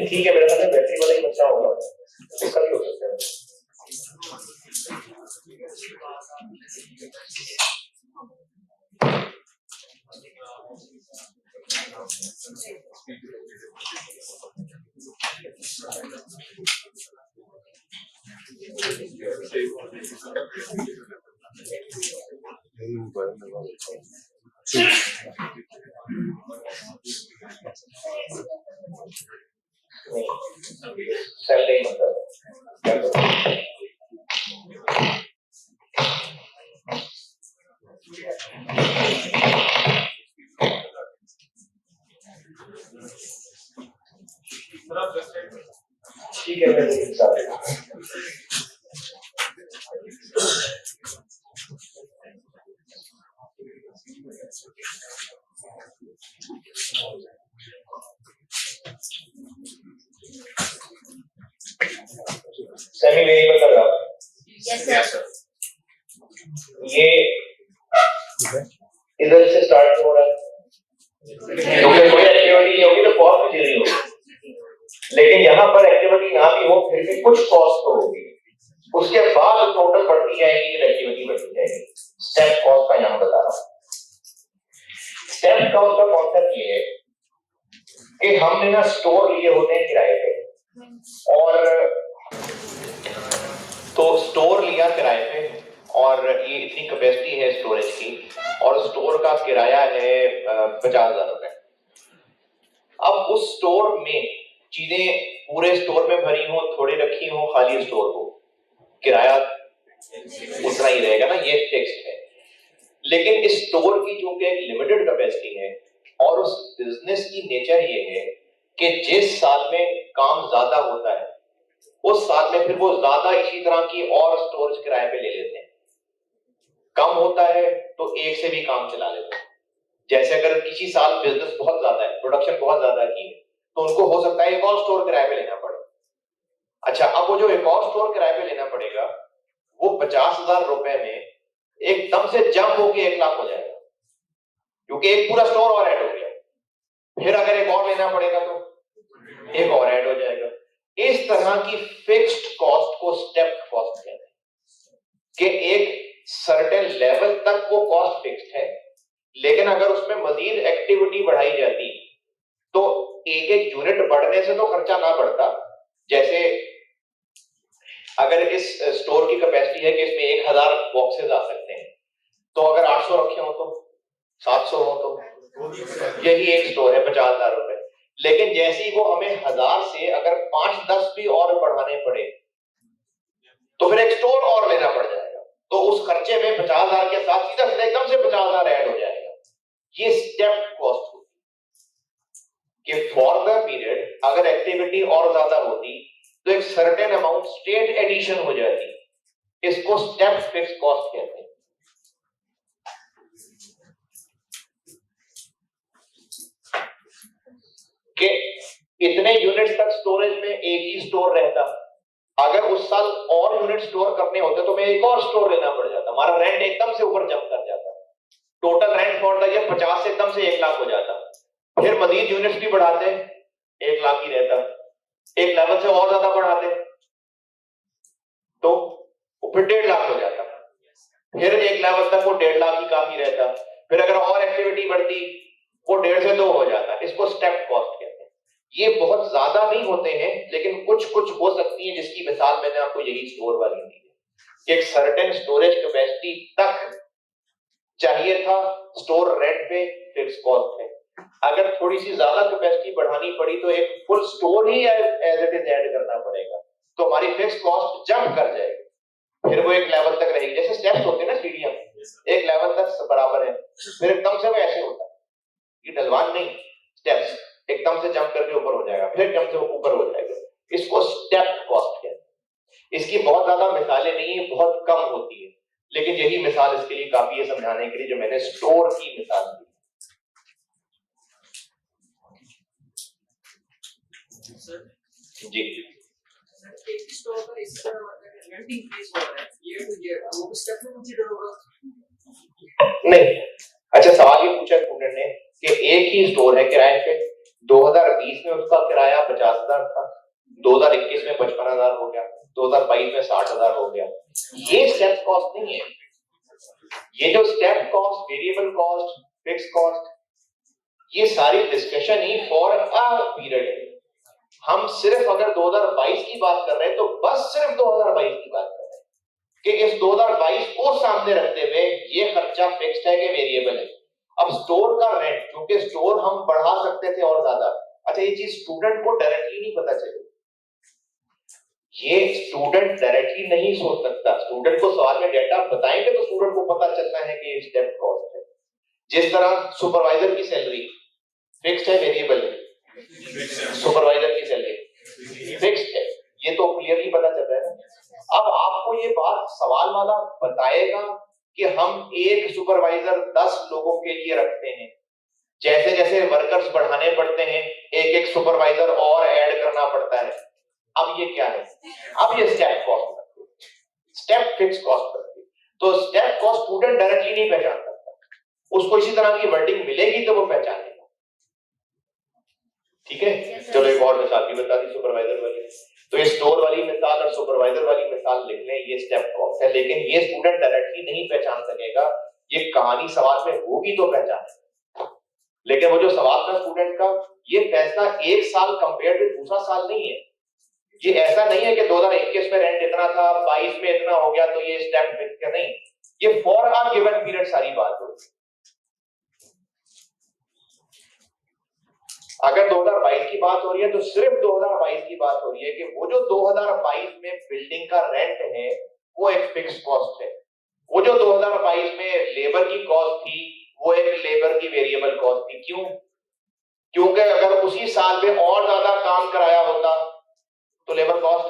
Speaker 1: ठीक है, मेरे ख्याल में बैटरी वाला ही अच्छा होगा, इसका भी हो सकता है। सैलरी मतलब ठीक है मेरे हिसाब से। सेमी वेरिएबल कर रहा हूं।
Speaker 5: Yes, sir.
Speaker 1: ये इधर से स्टार्ट हो रहा है, क्योंकि कोई एक्टिविटी नहीं होगी तो कॉस्ट भी जीरो होगी, लेकिन यहाँ पर एक्टिविटी ना भी हो फिर भी कुछ कॉस्ट तो होगी, उसके बाद टोटल बढ़ती जाएगी फिर एक्टिविटी बढ़ती जाएगी। स्टेप कॉस्ट का यहाँ बता रहा हूँ। स्टेप कॉस्ट का कॉन्सेप्ट ये है कि हमने ना स्टोर लिए होते हैं किराए पे, और तो स्टोर लिया किराए पे और ये इतनी कैपेसिटी है स्टोरेज की, और स्टोर का किराया है 50,000 रुपए। अब उस स्टोर में चीजें पूरे स्टोर में भरी हो, थोड़ी रखी हो, खाली स्टोर हो, किराया उतना ही रहेगा ना, ये फिक्स्ड है। लेकिन इस स्टोर की चूंकि एक लिमिटेड कैपेसिटी है और उस बिजनेस की नेचर ये है कि जिस साल में काम ज्यादा होता है उस साल में फिर वो ज्यादा इसी तरह की और स्टोरेज किराए पे ले लेते हैं। कम होता है तो एक से भी काम चला लेते हैं। जैसे अगर किसी साल बिजनेस बहुत ज्यादा है, प्रोडक्शन बहुत ज्यादा की है, तो उनको हो सकता है एक और स्टोर किराए पे लेना पड़े। अच्छा, अब वो जो एक और स्टोर किराए पे लेना पड़ेगा वो 50,000 रुपए में एकदम से जंप होके 1 लाख हो जाएगा, क्योंकि एक पूरा स्टोर और ऐड हो गया। फिर अगर एक और लेना पड़ेगा तो एक और ऐड हो जाएगा। इस तरह की फिक्स्ड कॉस्ट को स्टेप कॉस्ट कहते हैं कि एक सर्टेन लेवल तक वो कॉस्ट फिक्स्ड है, लेकिन अगर उसमें मजीद एक्टिविटी बढ़ाई जाती तो एक एक यूनिट बढ़ने से तो खर्चा ना बढ़ता। जैसे अगर इस स्टोर की कैपेसिटी है कि इसमें 1000 बॉक्सेस आ सकते हैं, तो अगर 800 रखे हो तो 700 हो तो यही एक स्टोर है 50,000 रुपए। लेकिन जैसे ही वो हमें 1000 से अगर 5-10 भी और बढ़ाने पड़े तो फिर एक स्टोर और लेना पड़ जाएगा, तो उस खर्चे में 50,000 के साथ सीधा सीधा एकदम से 50,000 ऐड हो जाएगा। ये स्टेप कॉस्ट होती कि फॉर द पीरियड अगर एक्टिविटी और ज्यादा होती तो एक सर्टेन अमाउंट स्टेट एडिशन हो जाती, इसको स्टेप फिक्स कॉस्ट कहते हैं। कि इतने यूनिट्स तक स्टोरेज में एक ही स्टोर रहता, अगर उस साल और यूनिट स्टोर करने होते तो मैं एक और स्टोर लेना पड़ जाता, हमारा रेंट एकदम से ऊपर जंप कर जाता, total rent for the year 50 से एकदम से 1 लाख हो जाता। फिर मजीद यूनिट्स भी बढ़ाते 1 लाख ही रहता, एक लेवल से और ज्यादा बढ़ाते तो फिर 1.5 लाख हो जाता, फिर एक लेवल तक वो 1.5 लाख ही काफी रहता, फिर अगर और एक्टिविटी बढ़ती वो 1.5 से 2 हो जाता। इसको स्टेप कॉस्ट कहते हैं। ये बहुत ज्यादा नहीं होते हैं, लेकिन कुछ कुछ हो सकती है, जिसकी मिसाल मैंने आपको यही स्टोर वाली दी है। एक सर्टेन स्टोरेज कैपेसिटी तक चाहिए था स्टोर रेंट पे फिक्स कॉस्ट है, अगर थोड़ी सी ज्यादा कैपेसिटी बढ़ानी पड़ी तो एक फुल स्टोर ही एज इट इज ऐड करना पड़ेगा, तो हमारी फिक्स कॉस्ट जंप कर जाएगी। फिर वो एक लेवल तक रहेगी, जैसे स्टेप्स होते हैं ना सीढ़ियां, एक लेवल तक बराबर है, फिर एकदम से वो ऐसे होता है, ये ढलवान नहीं, स्टेप्स एकदम से जंप करके ऊपर हो जाएगा, फिर एकदम से ऊपर हो जाएगा। इसको स्टेप कॉस्ट कहते हैं। इसकी बहुत ज्यादा मिसालें नहीं है, बहुत कम होती है, लेकिन यही मिसाल इसके लिए काफी है समझाने के लिए जो मैंने स्टोर की मिसाल दी। जी
Speaker 5: एक स्टोर पर इस रेंट इंक्रीज हो रहा है ईयर टू ईयर, वो स्टेप में कंसीडर होगा
Speaker 1: नहीं। अच्छा, सवाल ये पूछा स्टूडेंट ने कि एक ही स्टोर है किराए पे, 2020 में उसका किराया 50,000 था, 2021 में 55,000 हो गया, 2022 में 60,000 हो गया। ये स्टेप कॉस्ट नहीं है। ये जो step cost, variable cost, fix cost, ये सारी discussion he for a period है। हम सिर्फ अगर 2022 की बात कर रहे हैं तो बस सिर्फ 2022 की बात कर रहे हैं कि इस 2022 को सामने रखते हुए ये खर्चा फिक्स्ड है कि वेरिएबल है। अब स्टोर का रेंट, क्योंकि स्टोर हम बढ़ा सकते थे और ज्यादा। अच्छा, ये चीज स्टूडेंट को डायरेक्टली नहीं पता चलेगी, ये स्टूडेंट डायरेक्टली नहीं सोच सकता। स्टूडेंट को सवाल में डेटा बताएंगे तो स्टूडेंट को पता चलना है कि ये स्टेप कॉस्ट है। जिस तरह सुपरवाइजर की सैलरी फिक्स्ड है, वेरिएबल है। सुपरवाइजर की सैलरी फिक्स्ड है, ये तो क्लियरली पता चल रहा है ना। अब आपको ये बात सवाल वाला बताएगा कि हम एक सुपरवाइजर 10 लोगों के लिए रखते हैं, जैसे जैसे वर्कर्स बढ़ाने पड़ते हैं एक एक सुपरवाइजर और ऐड करना पड़ता है। अब ये क्या है, अब ये step cost, step fix cost करती है। तो स्टेप कॉस्ट स्टूडेंट डायरेक्टली नहीं पहचान सकता, उसको इसी तरह की वर्डिंग मिलेगी तो वो पहचानेगा। ठीक है, चलो एक और मिसाल भी बता दी सुपरवाइजर वाली। तो ये स्टोर वाली मिसाल और सुपरवाइजर वाली मिसाल लिख लें, ये स्टेप कॉस्ट है, लेकिन ये स्टूडेंट डायरेक्टली नहीं पहचान सकेगा। ये कहानी सवाल में होगी तो पहचाने, लेकिन वो जो सवाल था स्टूडेंट का, ये फैसला एक साल कंपेयर विद दूसरा साल नहीं है। ये ऐसा नहीं है कि 2021 में रेंट इतना था, 22 में इतना हो गया तो ये स्टेप फिक्स है, नहीं। ये फॉर अ गिवन पीरियड सारी बात होगी। अगर 2022 की बात हो रही है तो सिर्फ 2022 की बात हो रही है कि वो जो 2022 में बिल्डिंग का रेंट है वो एक फिक्स कॉस्ट है। वो जो 2022 में लेबर की कॉस्ट थी वो एक लेबर की वेरिएबल कॉस्ट थी। क्यों? क्योंकि अगर उसी साल में और ज्यादा काम कराया होता तो लेबर कॉस्ट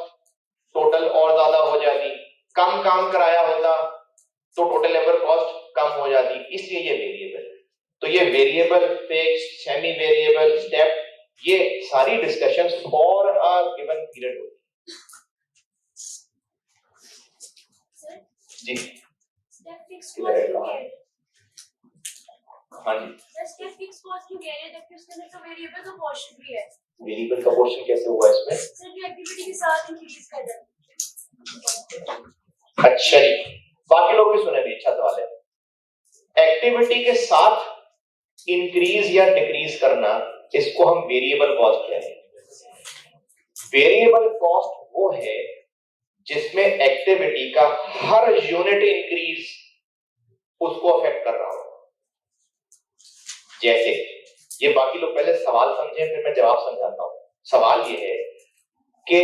Speaker 1: टोटल और ज्यादा हो जाती, कम काम कराया होता तो टोटल लेबर कॉस्ट कम हो जाती, इसलिए ये वेरिएबल है। तो ये variable, fix, semi variable, step, ये सारी discussions for a given period होती है। जी
Speaker 6: स्टेप फिक्स कॉस्ट क्यों कह रहे हैं?
Speaker 1: हाँ जी,
Speaker 6: स्टेप फिक्स कॉस्ट क्यों कह रहे हैं जबकि उसके अंदर तो वेरिएबल का पोर्शन भी है?
Speaker 1: वेरिएबल का पोर्शन कैसे हुआ इसमें?
Speaker 6: सिर्फ एक्टिविटी के साथ इंक्रीज कर दें।
Speaker 1: अच्छा जी, बाकी लोग भी सुने भी, अच्छा सवाल है। एक्टिविटी के साथ इंक्रीज या डिक्रीज करना, इसको हम वेरिएबल कॉस्ट कहते हैं। वेरिएबल कॉस्ट वो है जिसमें एक्टिविटी का हर यूनिट इंक्रीज उसको अफेक्ट कर रहा हो। जैसे ये, बाकी लोग पहले सवाल समझें फिर मैं जवाब समझाता हूं। सवाल ये है कि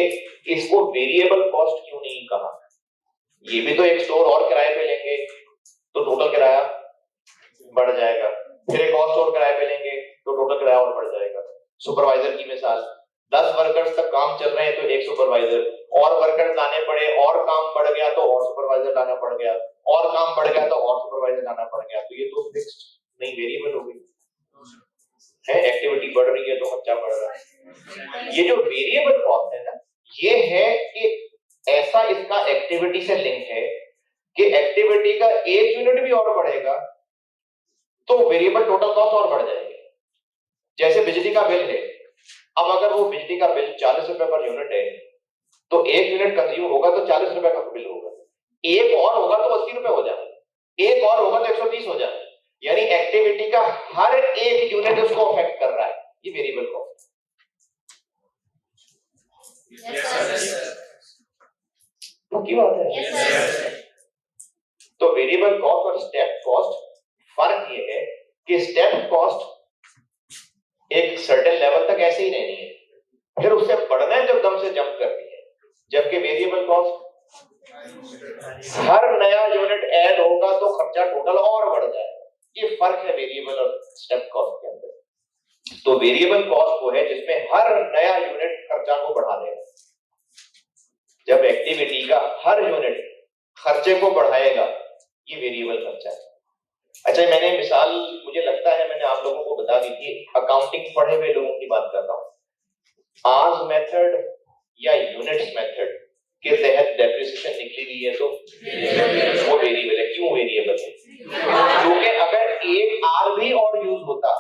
Speaker 1: इसको वेरिएबल कॉस्ट क्यों नहीं कहा? ये भी तो एक स्टोर और किराए पे लेंगे तो टोटल किराया बढ़ जाएगा, फिर एक और स्टोर किराए पे लेंगे तो टोटल किराया और बढ़ जाएगा। सुपरवाइजर की मिसाल, 10 वर्कर्स तक काम चल रहे हैं तो एक सुपरवाइजर, और वर्कर्स लाने पड़े और काम बढ़ गया तो और सुपरवाइजर लाना पड़ गया, और काम बढ़ गया तो और सुपरवाइजर लाना पड़ गया। तो ये तो फिक्स्ड नहीं, वेरिएबल हो गई है। एक्टिविटी बढ़ रही है तो खर्चा बढ़ रहा है। ये जो वेरिएबल कॉस्ट है ना, ये है कि ऐसा इसका एक्टिविटी से लिंक है कि एक्टिविटी का एक यूनिट भी और बढ़ेगा तो वेरिएबल टोटल कॉस्ट और बढ़ जाएगी। जैसे बिजली का बिल है, अब अगर वो बिजली का बिल 40 रुपए पर यूनिट है तो एक यूनिट कंज्यूम होगा तो 40 रुपए का बिल होगा, एक और होगा तो 80 रुपए हो जाए, एक और होगा तो 130 हो जाए। यानी एक्टिविटी का हर एक यूनिट उसको अफेक्ट कर रहा है, ये वेरिएबल कॉस्ट। की बात है। तो वेरिएबल कॉस्ट और स्टेप कॉस्ट, फर्क ये है कि स्टेप कॉस्ट एक सर्टेन लेवल तक ऐसे ही रहनी है, फिर उससे बढ़ना है जब दम से जंप करनी है, जबकि वेरिएबल कॉस्ट हर नया यूनिट ऐड होगा तो खर्चा टोटल और बढ़ जाएगा। ये फर्क है वेरिएबल और स्टेप कॉस्ट के अंदर। तो वेरिएबल कॉस्ट वो है जिसमें हर नया यूनिट खर्चा को बढ़ा देगा, जब एक्टिविटी का हर यूनिट खर्चे को बढ़ाएगा, ये वेरिएबल खर्चा है। अच्छा, मैंने मिसाल, मुझे लगता है मैंने आप लोगों को बता दी थी, अकाउंटिंग पढ़े हुए लोगों की बात कर रहा हूं। आर्स मेथड या यूनिट्स मेथड के तहत डेप्रिसिएशन निकली हुई है तो वो वेरिएबल है। क्यों वेरिएबल है? क्योंकि अगर एक आर भी और यूज होता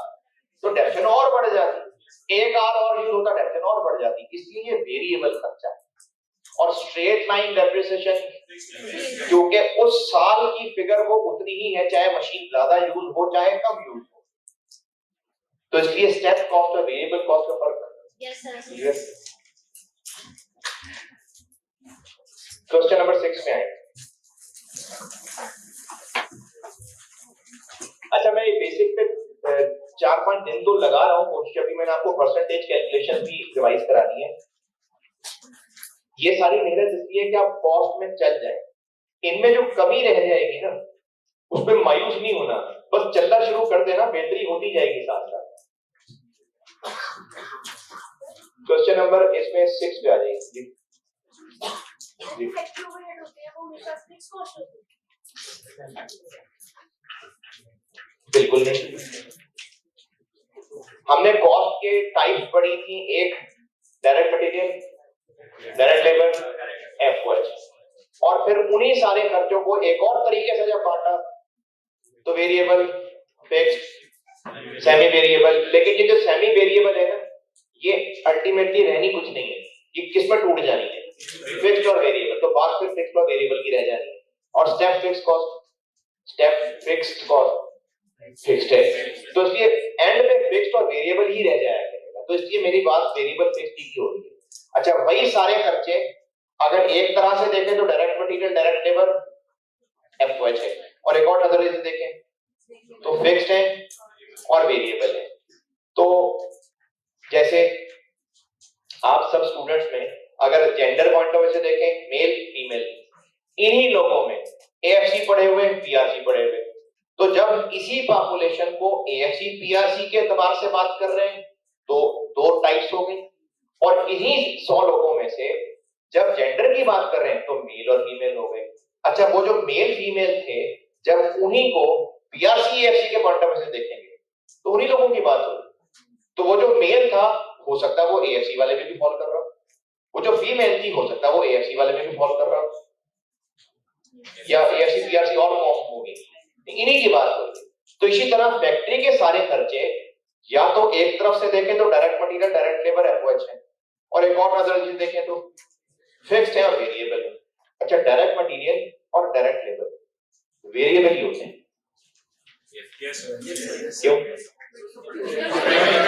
Speaker 1: तो डेप्रिसिएशन और बढ़ जाती, एक आर और यूज होता डेप्रिसिएशन और बढ़ जाती, इसलिए ये वेरिएबल खर्चा है। और स्ट्रेट लाइन डेप्रिसिएशन क्योंकि उस साल की फिगर वो उतनी ही है, चाहे मशीन ज्यादा यूज हो चाहे कम यूज हो, तो इसलिए स्टेप कॉस्ट और वेरिएबल कॉस्ट का फर्क है।
Speaker 6: Yes sir.
Speaker 1: क्वेश्चन नंबर 6 में आए। अच्छा, मैं ये बेसिक पे 4-5 दिन तो लगा रहा हूँ कोशिश, अभी मैंने आपको परसेंटेज कैलकुलेशन भी रिवाइज करा दी है। ये सारी मेहनत इसलिए कि आप कॉस्ट में चल जाए, इनमें जो कमी रह जाएगी ना उस पर मायूस नहीं होना, बस चलना शुरू कर देना, बेहतरी होती जाएगी साथ साथ। क्वेश्चन नंबर इसमें 6 पे आ जाएगी।
Speaker 6: जैसे फैक्ट्री ओवरहेड होते हैं वो हमेशा फिक्स कॉस्ट होते हैं।
Speaker 1: बिल्कुल नहीं। हमने कॉस्ट के टाइप पढ़ी थी, एक direct material, direct labour, FOH, और फिर उन्हीं सारे खर्चों को एक और तरीके से जब बांटा तो वेरिएबल, फिक्स्ड, सेमी वेरिएबल। लेकिन ये जो सेमी वेरिएबल है ना, ये अल्टीमेटली रहनी कुछ नहीं है, ये किस में टूट जानी है, फिक्स्ड और वेरिएबल। तो बात फिर फिक्स्ड और वेरिएबल की रह जानी है। और step fixed cost, step fixed cost fixed है, तो इसलिए एंड में फिक्स्ड और वेरिएबल ही रह जाया करेगा। तो इसलिए मेरी बात वेरिएबल फिक्स्ड की हो रही है। अच्छा, वही सारे खर्चे अगर एक तरह से देखें तो direct material, direct labour, FOH है, और एक और नजरिए से देखें तो फिक्स्ड है और वेरिएबल है। तो जैसे आप सब स्टूडेंट्स में अगर जेंडर पॉइंट ऑफ व्यू से देखें, मेल फीमेल, इन्हीं लोगों में एएफसी पढ़े हुए, पीआरसी पढ़े हुए, तो जब इसी पॉपुलेशन को एएफसी पीआरसी के एतबार से बात कर रहे हैं तो दो टाइप्स हो गई, और इन्हीं 100 लोगों में से जब जेंडर की बात कर रहे हैं तो मेल और फीमेल हो गए। अच्छा, वो जो मेल फीमेल थे, जब उन्हीं को पीआरसी एएफसी के पॉइंट ऑफ व्यू से देखेंगे तो उन्हीं लोगों की बात होगी। तो वो जो मेल था हो सकता है वो एएफसी वाले में भी फॉल कर रहा हो, वो जो फीमेल थी हो सकता है वो एएफसी वाले में भी फॉल कर रहा हो, या एएफसी पीआरसी और कॉम होगी, इन्हीं की बात होगी। तो इसी तरह फैक्ट्री के सारे खर्चे या तो एक तरफ से देखें तो direct material, direct labour, FOH है, और एक और नजर से देखें तो फिक्स्ड है और वेरिएबल है। अच्छा, डायरेक्ट मटेरियल और डायरेक्ट लेबर वेरिएबल ही होते हैं। क्यों?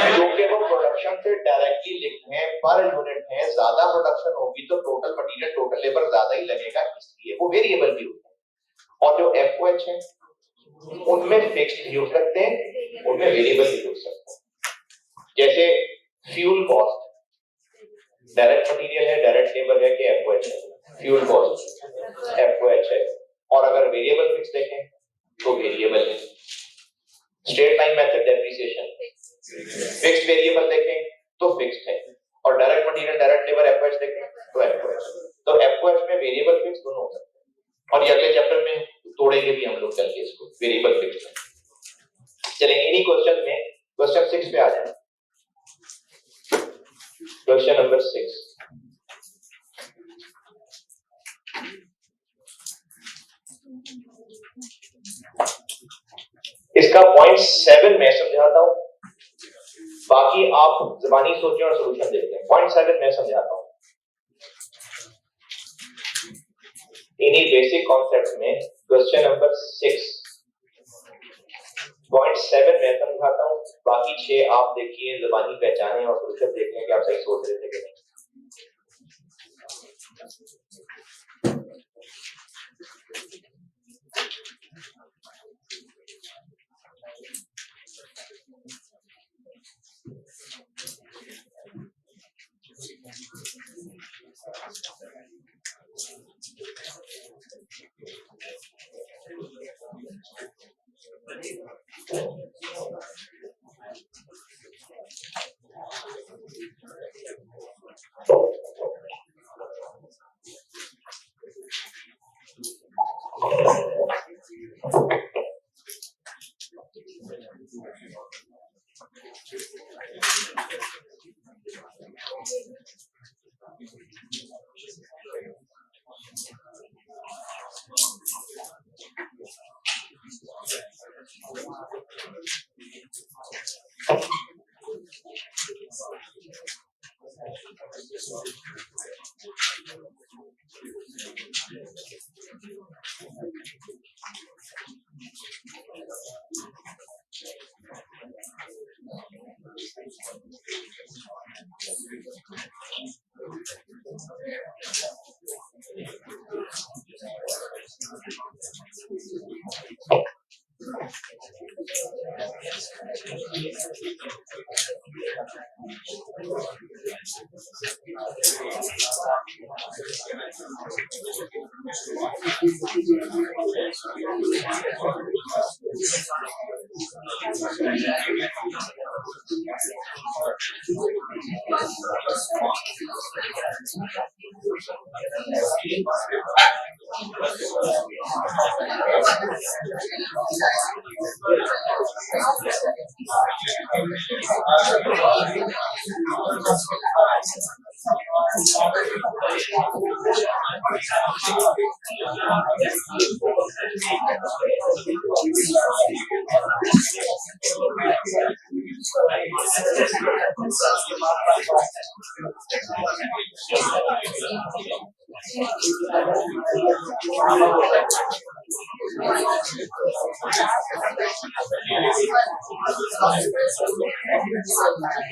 Speaker 1: क्योंकि वो प्रोडक्शन से डायरेक्टली लिंक्ड है, पर यूनिट है, ज्यादा प्रोडक्शन होगी तो टोटल मटेरियल, टोटल लेबर ज्यादा ही लगेगा, इसलिए वो वेरिएबल भी होते हैं। और जो एफओएच है उनमें फिक्स्ड भी हो सकते हैं, उनमें वेरिएबल भी हो सकते हैं। जैसे फ्यूल कॉस्ट डायरेक्ट मटेरियल है, डायरेक्ट लेबर है कि एफओएच है? फ्यूल कॉस्ट एफओएच है, और अगर वेरिएबल फिक्स देखें तो वेरिएबल है। Straight line method depreciation fixed variable देखें तो फिक्स्ड है, और direct material, direct labour, FOH देखें तो एफओएच। तो एफओएच में वेरिएबल फिक्स दोनों हो सकते हैं, और ये अगले चैप्टर में तोड़ेंगे भी हम लोग चल के इसको, वेरिएबल फिक्स। चलें इन्हीं क्वेश्चन में क्वेश्चन 6 पे आ जाए। क्वेश्चन नंबर 6, इसका पॉइंट 7 मैं समझाता हूं, बाकी आप ज़बानी सोचें और सॉल्यूशन देखते हैं। पॉइंट 7 मैं समझाता हूं, इन्हीं बेसिक कॉन्सेप्ट्स में क्वेश्चन नंबर 6 पॉइंट 7 मैं समझाता हूं, बाकी 6 आप देखिए, ज़बानी पहचानें और सॉल्यूशन देख लें कि आप सही सोच रहे थे कि नहीं।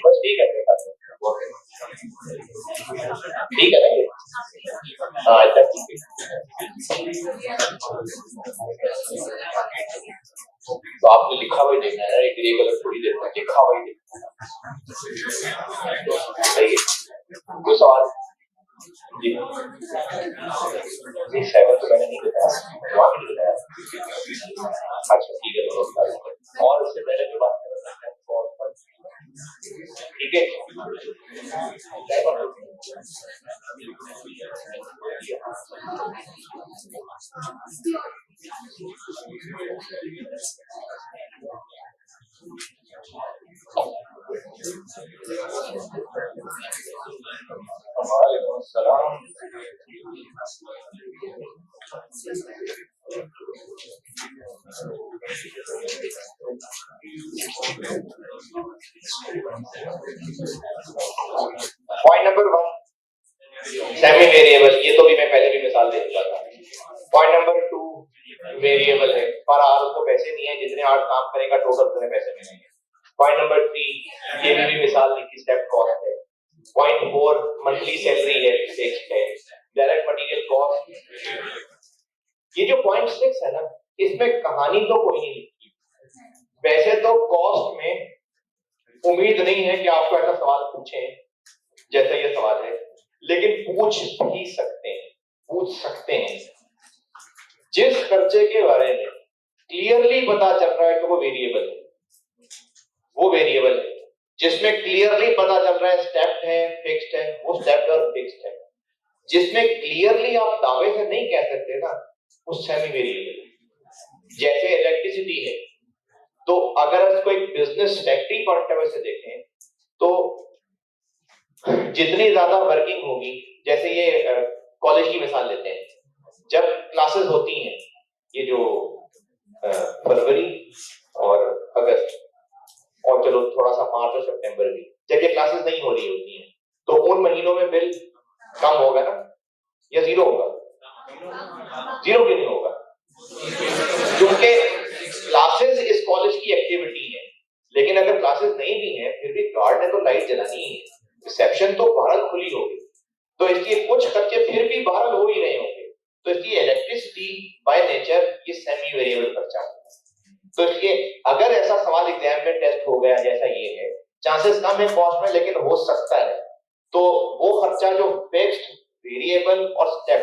Speaker 1: बस ठीक है, ठीक है ना ये? हाँ अच्छा ठीक है। तो आपने लिखा हुआ ही देखना है, एक ग्रे कलर थोड़ी देर में लिखा हुआ ही देखना। सही है, कोई सवाल? जी नहीं, 7 तो मैंने नहीं बताया, वहाँ नहीं बताया। अच्छा ठीक है, तो और उससे पहले जो बात कर रहा था ठीक है, वालेकुम अस्सलाम। पॉइंट नंबर 1 सेमी वेरिएबल, ये तो भी मैं पहले भी मिसाल दे चुका था। पॉइंट नंबर 2 वेरिएबल है, पर आज उसको पैसे नहीं है, जितने आज काम करेगा टोटल उतने पैसे मिलेंगे। पॉइंट नंबर 3 ये भी मिसाल दी थी, स्टेप कॉस्ट है। पॉइंट 4 मंथली सैलरी है, फिक्स्ड है। Direct material cost. ये जो पॉइंट 6 है ना, इसमें कहानी तो कोई नहीं लिखी। वैसे तो कॉस्ट में उम्मीद नहीं है कि आपको ऐसा सवाल पूछे जैसा ये सवाल है, लेकिन पूछ भी सकते हैं, पूछ सकते हैं। जिस खर्चे के बारे में क्लियरली पता चल रहा है कि वो वेरिएबल है, वो वेरिएबल है। जिसमें क्लियरली पता चल रहा है स्टेप्ड है, फिक्स्ड है, वो स्टेप्ड और फिक्स्ड है। जिसमें क्लियरली आप दावे से नहीं कह सकते ना, वो सेमी वेरिएबल है। जैसे इलेक्ट्रिसिटी है, तो अगर इसको एक business factory point of view से देखें तो जितनी ज्यादा वर्किंग होगी, जैसे ये कॉलेज की मिसाल लेते हैं, जब क्लासेस होती हैं, ये जो फरवरी और अगस्त और चलो थोड़ा सा मार्च और सितंबर भी, जब ये क्लासेस नहीं हो रही होती हैं, तो उन महीनों में बिल कम होगा ना या जीरो होगा? जीरो क्यों नहीं होगा? क्योंकि क्लासेस इस कॉलेज की एक्टिविटी है। लेकिन अगर क्लासेस नहीं भी हैं, फिर भी गार्ड ने तो लाइट जलानी है, रिसेप्शन तो बहरहाल खुली होगी, तो इसलिए कुछ खर्चे फिर भी बहरहाल हो ही रहे होंगे। तो इसलिए इलेक्ट्रिसिटी बाय नेचर ये सेमी वेरिएबल खर्चा है। तो इसलिए अगर ऐसा सवाल एग्जाम में टेस्ट हो गया जैसा ये है, चांसेस कम है कॉस्ट में, लेकिन हो सकता है, तो वो खर्चा जो फिक्स्ड, वेरिएबल और स्टेप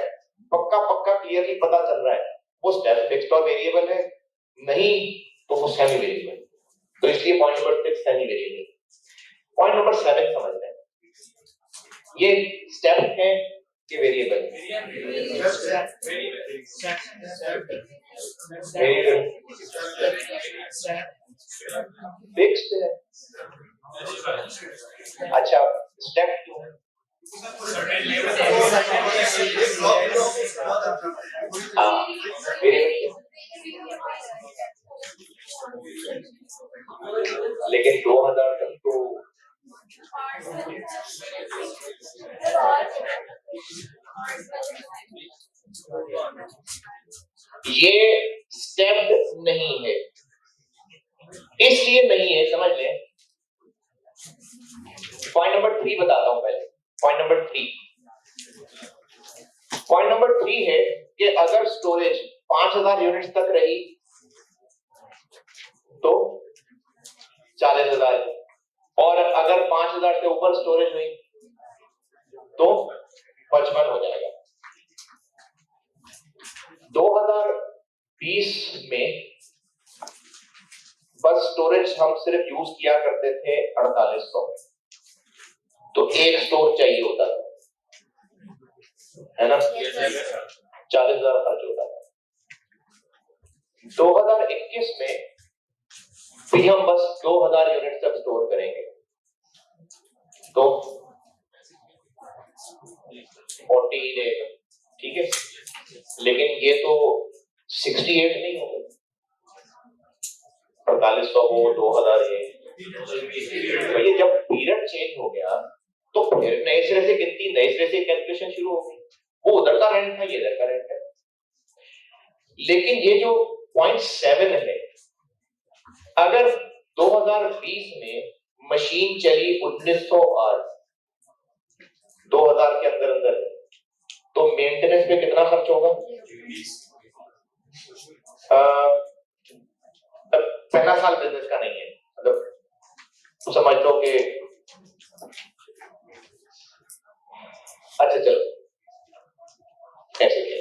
Speaker 1: पक्का पक्का क्लियरली पता चल रहा है, वो स्टेप फिक्स्ड और वेरिएबल है, नहीं तो वो सेमी वेरिएबल। तो इसलिए point number 6 semi variable. Point number 7 समझ रहे हैं, ये स्टेप है कि वेरिएबल फिक्स्ड है। अच्छा स्टेप क्यों? लेकिन 2000 तक तो ये स्टेप्ड नहीं है, इसलिए नहीं है, समझ लें। पॉइंट नंबर 3 बताता हूं पहले। पॉइंट नंबर 3 है कि अगर स्टोरेज 5000 यूनिट्स तक रही तो 40,000, और अगर 5000 से ऊपर स्टोरेज हुई तो 55 हो जाएगा। 2020 में बस स्टोरेज हम सिर्फ यूज किया करते थे 4800, तो एक स्टोर चाहिए होता था, है ना? 40,000 खर्च होता था। 2021 में भी हम बस 2000 यूनिट तक स्टोर करेंगे तो 40 ही रहेगा, ठीक है। लेकिन ये तो 68 नहीं होगा, 4500 हो 2000 ये। तो ये जब पीरियड चेंज हो गया तो फिर नए सिरे से गिनती, नए सिरे से कैलकुलेशन शुरू हो गई। वो उधर का रेंट था, ये इधर का रेंट है। लेकिन ये जो 0.7 है, अगर 2020 में मशीन चली 1900 आवर्स 2000 के अंदर अंदर, तो मेंटेनेंस पे कितना खर्च होगा? पहला साल बिजनेस का नहीं है, मतलब समझ लो कि अच्छा चलो ऐसे क्या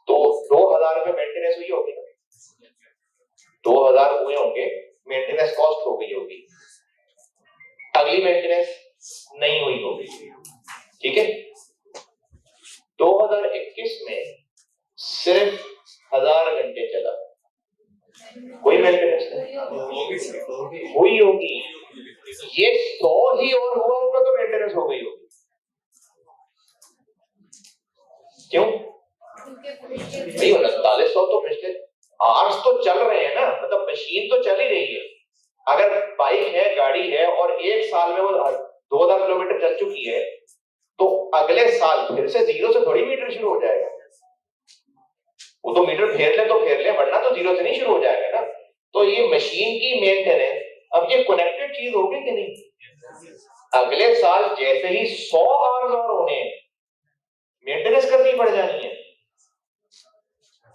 Speaker 1: तो 2000 रुपए मेंटेनेंस हुई होगी ना, 2000 हुए होंगे, मेंटेनेंस कॉस्ट हो गई होगी, अगली मेंटेनेंस नहीं हुई होगी, ठीक है। 2021 में सिर्फ 1000 घंटे चला, कोई मेंटेनेंस नहीं हुई होगी। ये 100 ही और हुआ होगा तो मेंटेनेंस हो गई होगी। क्यों भाई? 4900 तो पिछले आवर्स तो चल रहे हैं ना, मतलब मशीन तो चल ही रही है। अगर बाइक है, गाड़ी है और एक साल में वो 2000 किलोमीटर चल चुकी है तो अगले साल फिर से जीरो से थोड़ी मीटर शुरू हो जाएगा। वो तो मीटर फेर ले तो फेर ले, वरना तो जीरो से नहीं शुरू हो जाएगा ना। तो ये मशीन की मेंटेनेंस, अब ये कनेक्टेड चीज होगी कि नहीं? अगले साल जैसे ही 100 आवर्स और होने, मेंटेनेंस करनी पड़ जानी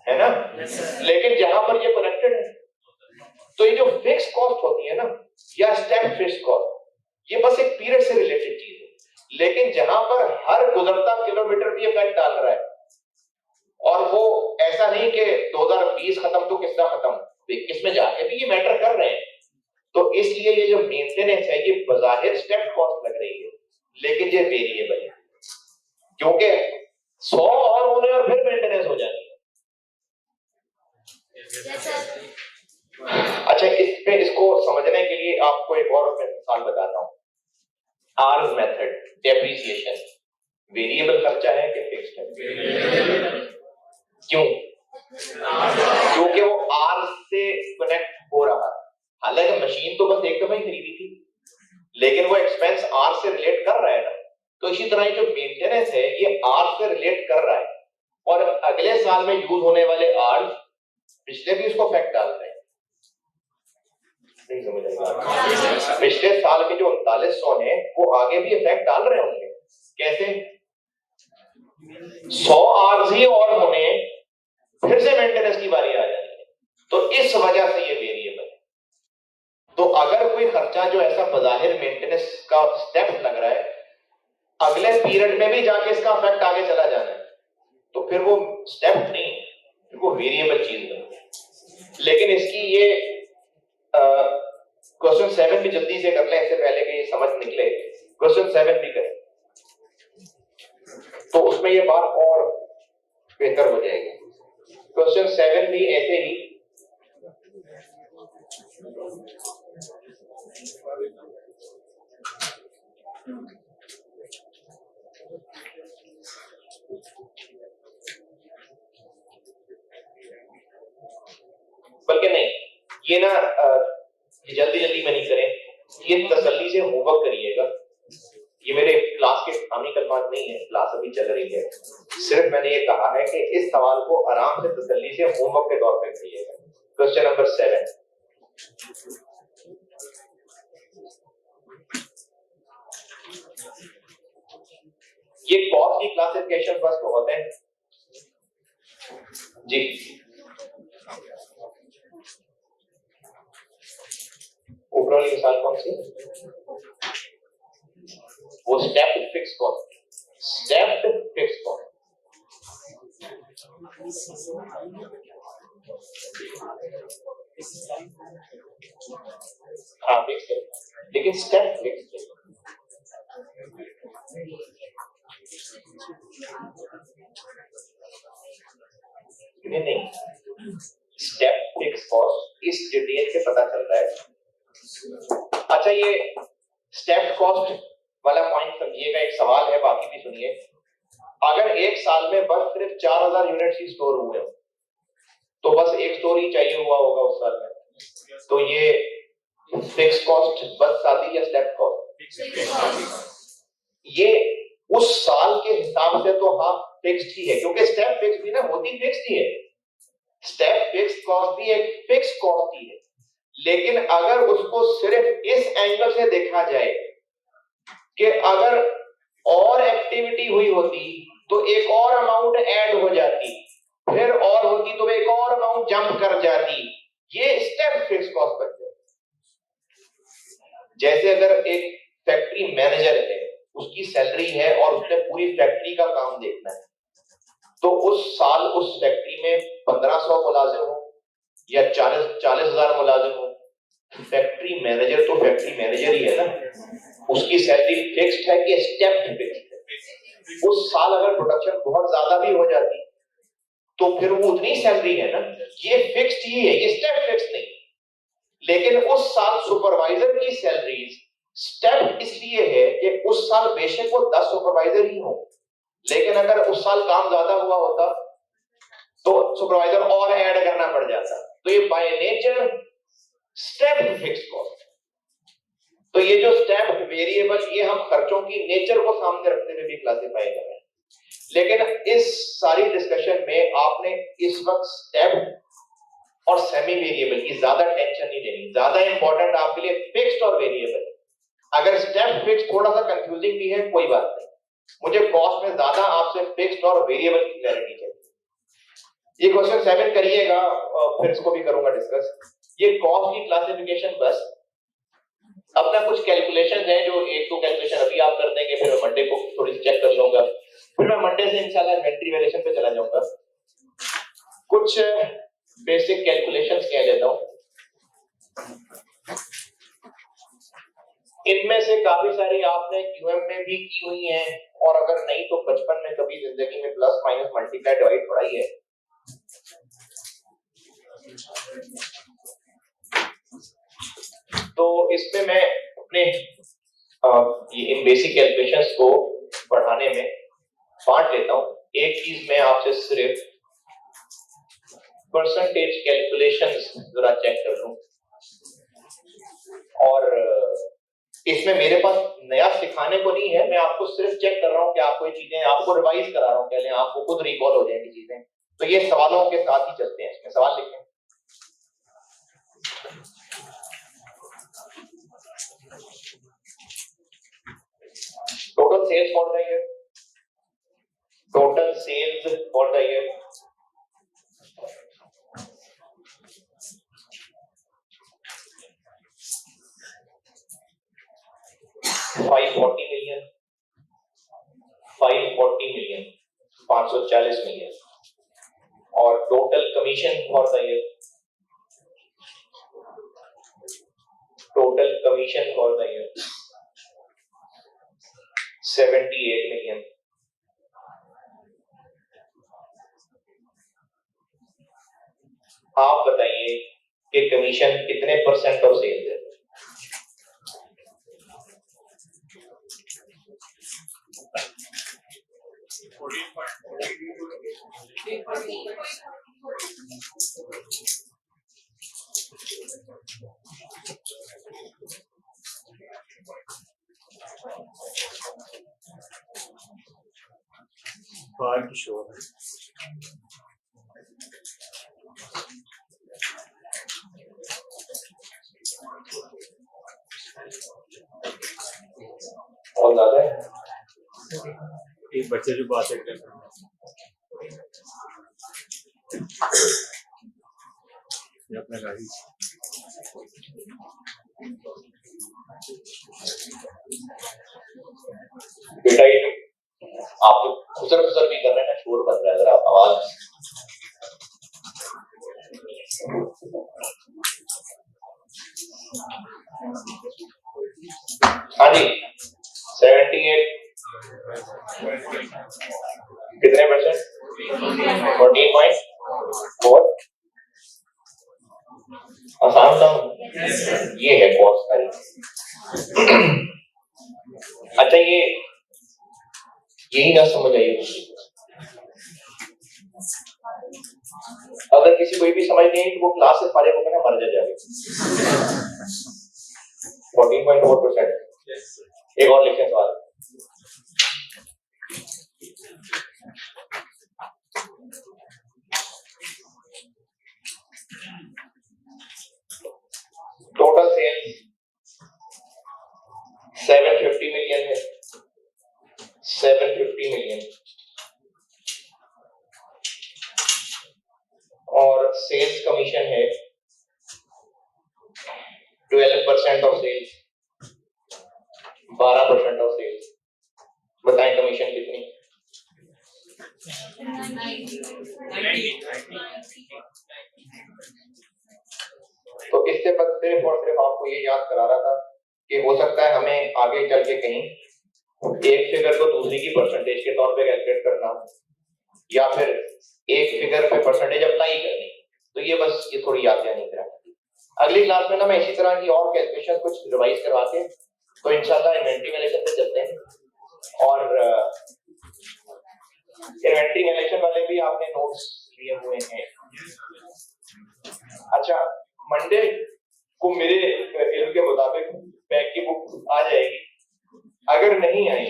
Speaker 1: है ना। लेकिन जहां पर ये कनेक्टेड है तो ये जो फिक्स कॉस्ट होती है ना, या स्टेप फिक्स कॉस्ट, ये बस एक पीरियड से रिलेटेड चीज है। लेकिन जहां पर हर गुजरता किलोमीटर भी इफेक्ट डाल रहा है, और वो ऐसा नहीं कि 2020 खत्म तो किसका खत्म, 21 में जाके भी ये मैटर कर रहे हैं। तो इसलिए ये जो मेंटेनेंस है, ये बजाहिर स्टेप कॉस्ट लग रही है, लेकिन ये वेरिएबल है, क्योंकि 100 और होने और फिर मेंटेनेंस हो जानी है। अच्छा, इसमें इसको समझने के लिए आपको एक और मिसाल बताता हूं। आर्स मेथड, डेप्रिसिएशन वेरिएबल खर्चा है कि फिक्स्ड है? क्यों? क्योंकि वो आर्स से कनेक्ट हो रहा है। हालांकि मशीन तो बस एक दफा ही खरीदी थी, लेकिन वो एक्सपेंस आर्स से रिलेट कर रहा है ना। तो इसी तरह जो मेंटेनेंस है, ये आर्स से रिलेट कर रहा है, और अगले साल में यूज होने वाले आर्स पिछले भी उसको इफेक्ट डाल रहे हैं। नहीं समझ आएगा? पिछले साल के जो 3900 है, वो आगे भी इफेक्ट डाल रहे होंगे। कैसे? 100 आवर्स ही और होने, फिर से मेंटेनेंस की बारी आ जानी है। तो इस वजह से ये वेरिएबल है। तो अगर कोई खर्चा जो ऐसा बजाहिर मेंटेनेंस का स्टेप लग रहा है, अगले पीरियड में भी जाके इसका इफेक्ट आगे चला जाना है, तो फिर वो स्टेप नहीं, फिर वो वेरिएबल चीज है। लेकिन इसकी ये क्वेश्चन 7 भी जल्दी से कर लें, इससे पहले कि ये समझ निकले। क्वेश्चन 7 भी करें तो उसमें ये बात और बेहतर हो जाएगी। क्वेश्चन 7 भी ऐसे ही बल्कि नहीं, ये ना जल्दी जल्दी में नहीं करें, ये तसल्ली से होमवर्क करिएगा। ये मेरे क्लास के सामने कलमात नहीं है, क्लास अभी चल रही है। सिर्फ मैंने ये कहा है कि इस सवाल को आराम से तसल्ली से होमवर्क के तौर पर करिएगा। क्वेश्चन नंबर 7, ये कॉस्ट की क्लासिफिकेशन बस बहुत है जी। ऊपर वाली मिसाल कौन सी? वो stepped fix cost, stepped fix cost. हाँ फिक्स है, लेकिन स्टेप फिक्स है। ये नहीं, स्टेप फिक्स कॉस्ट इस डिटेल से पता चल रहा है। अच्छा, ये स्टेप कॉस्ट वाला पॉइंट समझिएगा, एक सवाल है, बाकी भी सुनिए। अगर एक साल में बस सिर्फ 4000 यूनिट्स ही स्टोर हुए हो तो बस एक स्टोर ही चाहिए हुआ होगा उस साल में, तो ये फिक्स कॉस्ट बस आती है स्टेप कॉस्ट, ये उस साल के हिसाब से तो हाँ फिक्स्ड ही है, क्योंकि स्टेप फिक्स भी ना होती फिक्स्ड ही है, स्टेप फिक्स कॉस्ट भी एक फिक्स कॉस्ट ही है। लेकिन अगर उसको सिर्फ इस एंगल से देखा जाए कि अगर और एक्टिविटी हुई होती तो एक और अमाउंट ऐड हो जाती, फिर और होती तो एक और अमाउंट जंप कर जाती, ये स्टेप फिक्स कॉस्ट बन जाए। जैसे अगर एक फैक्ट्री मैनेजर है, उसकी सैलरी है और उसने पूरी फैक्ट्री का काम देखना है, तो उस साल उस फैक्ट्री में 1500 मुलाजिम हो या 40,000 मुलाजिम हो, फैक्ट्री मैनेजर तो फैक्ट्री मैनेजर ही है ना, उसकी सैलरी फिक्स्ड है कि स्टेप फिक्स्ड है। उस साल अगर प्रोडक्शन बहुत ज्यादा भी हो जाती तो फिर वो उतनी सैलरी है ना, ये फिक्स्ड ही है, ये स्टेप फिक्स नहीं। लेकिन उस साल सुपरवाइजर की सैलरीज स्टेप इसलिए है कि उस साल बेशक वो 10 सुपरवाइजर ही हो, लेकिन अगर उस साल काम ज्यादा हुआ होता तो सुपरवाइजर और ऐड करना पड़ जाता, तो ये by nature step fix cost. तो ये जो स्टेप वेरिएबल, ये हम खर्चों की नेचर को सामने रखते हुए भी क्लासिफाई कर रहे हैं। लेकिन इस सारी डिस्कशन में आपने इस वक्त स्टेप और सेमी वेरिएबल की ज्यादा टेंशन नहीं लेनी, ज्यादा इंपॉर्टेंट आपके लिए फिक्स्ड और वेरिएबल। अगर स्टेप फिक्स थोड़ा सा कंफ्यूजिंग भी है, कोई बात नहीं, मुझे कॉस्ट में ज्यादा आपसे फिक्स्ड और वेरिएबल की क्लैरिटी चाहिए। ये क्वेश्चन 7 करिएगा, फिर इसको भी करूंगा डिस्कस। ये कॉस्ट की क्लासिफिकेशन, बस अपना कुछ कैलकुलेशन है, जो एक दो कैलकुलेशन अभी आप कर देंगे, फिर मंडे को थोड़ी चेक कर लूंगा, फिर मैं मंडे से इंशाल्लाह इन्वेंटरी वैल्यूएशन पे चला जाऊंगा। कुछ बेसिक कैलकुलेशंस कह लेता हूं, इनमें से काफी सारी आपने क्यूएम में भी की हुई हैं, और अगर नहीं तो बचपन में कभी जिंदगी में प्लस माइनस मल्टीप्लाई डिवाइड पढ़ाई है। तो इसमें मैं अपने इन बेसिक कैलकुलेशंस को पढ़ाने में बांट लेता हूं। एक चीज मैं आपसे सिर्फ परसेंटेज कैलकुलेशंस जरा चेक कर लूं, और इसमें मेरे पास नया सिखाने को नहीं है, मैं आपको सिर्फ चेक कर रहा हूं कि आपको ये चीजें, आपको रिवाइज करा रहा हूं, पहले आपको खुद रिकॉल हो जाएंगी चीजें। तो ये सवालों के साथ ही चलते हैं, इसमें सवाल लिखें। Total sales for the year, total sales for the year, $540 million, 540 million, और total commission for the year, total commission for the year 78 million। आप बताइए कि कमीशन कितने परसेंट ऑफ सेल्स है?
Speaker 2: बाहर की शोर है।
Speaker 1: बहुत ज्यादा है।
Speaker 2: एक बच्चे जो बात है कर ये अपना गाड़ी
Speaker 1: बेटा, ये आप खुसर खुसर भी कर रहे हैं ना, शोर बन रहा है, अगर आप आवाज। हाँ जी, 78 कितने परसेंट? 14 पॉइंट और आसान था, ये है कॉस्ट सारी। अच्छा ये यही ना समझ आई, अगर किसी को भी समझ नहीं है तो वो क्लास से फारिग होकर ना मर जाएगा। 14.4%। एक और लिखें सवाल। टोटल सेल्स 750 मिलियन है, 750 मिलियन, और सेल्स कमीशन है 12% ऑफ सेल्स, 12% ऑफ सेल्स। बताएं कमीशन कितनी?
Speaker 5: 90।
Speaker 1: तो इससे बस सिर्फ और सिर्फ आपको ये याद करा रहा था कि हो सकता है हमें आगे चल के कहीं एक फिगर को दूसरी की परसेंटेज के तौर पे कैलकुलेट करना हो, या फिर एक फिगर पे परसेंटेज अप्लाई करनी, तो ये बस ये थोड़ी याद नहीं करा। अगली क्लास में ना मैं इसी तरह की और कैलकुलेशन कुछ रिवाइज करवा के तो इंशाल्लाह इन्वेंटरी वैल्यूएशन पे चलते हैं। और इन्वेंटरी वैल्यूएशन वाले भी आपने नोट्स लिए हुए हैं। अच्छा, मंडे को मेरे इल्म के मुताबिक बैक की बुक आ जाएगी। अगर नहीं आई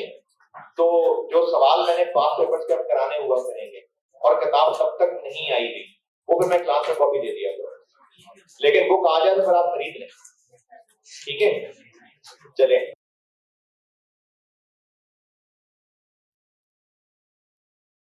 Speaker 1: तो जो सवाल मैंने पास पेपर्स के अब कराने हुआ करेंगे, और किताब तब तक नहीं आई थी वो फिर मैं क्लास में कॉपी दे दिया करूँ, लेकिन बुक आ जाए तो फिर आप खरीद लें, ठीक है? चलें।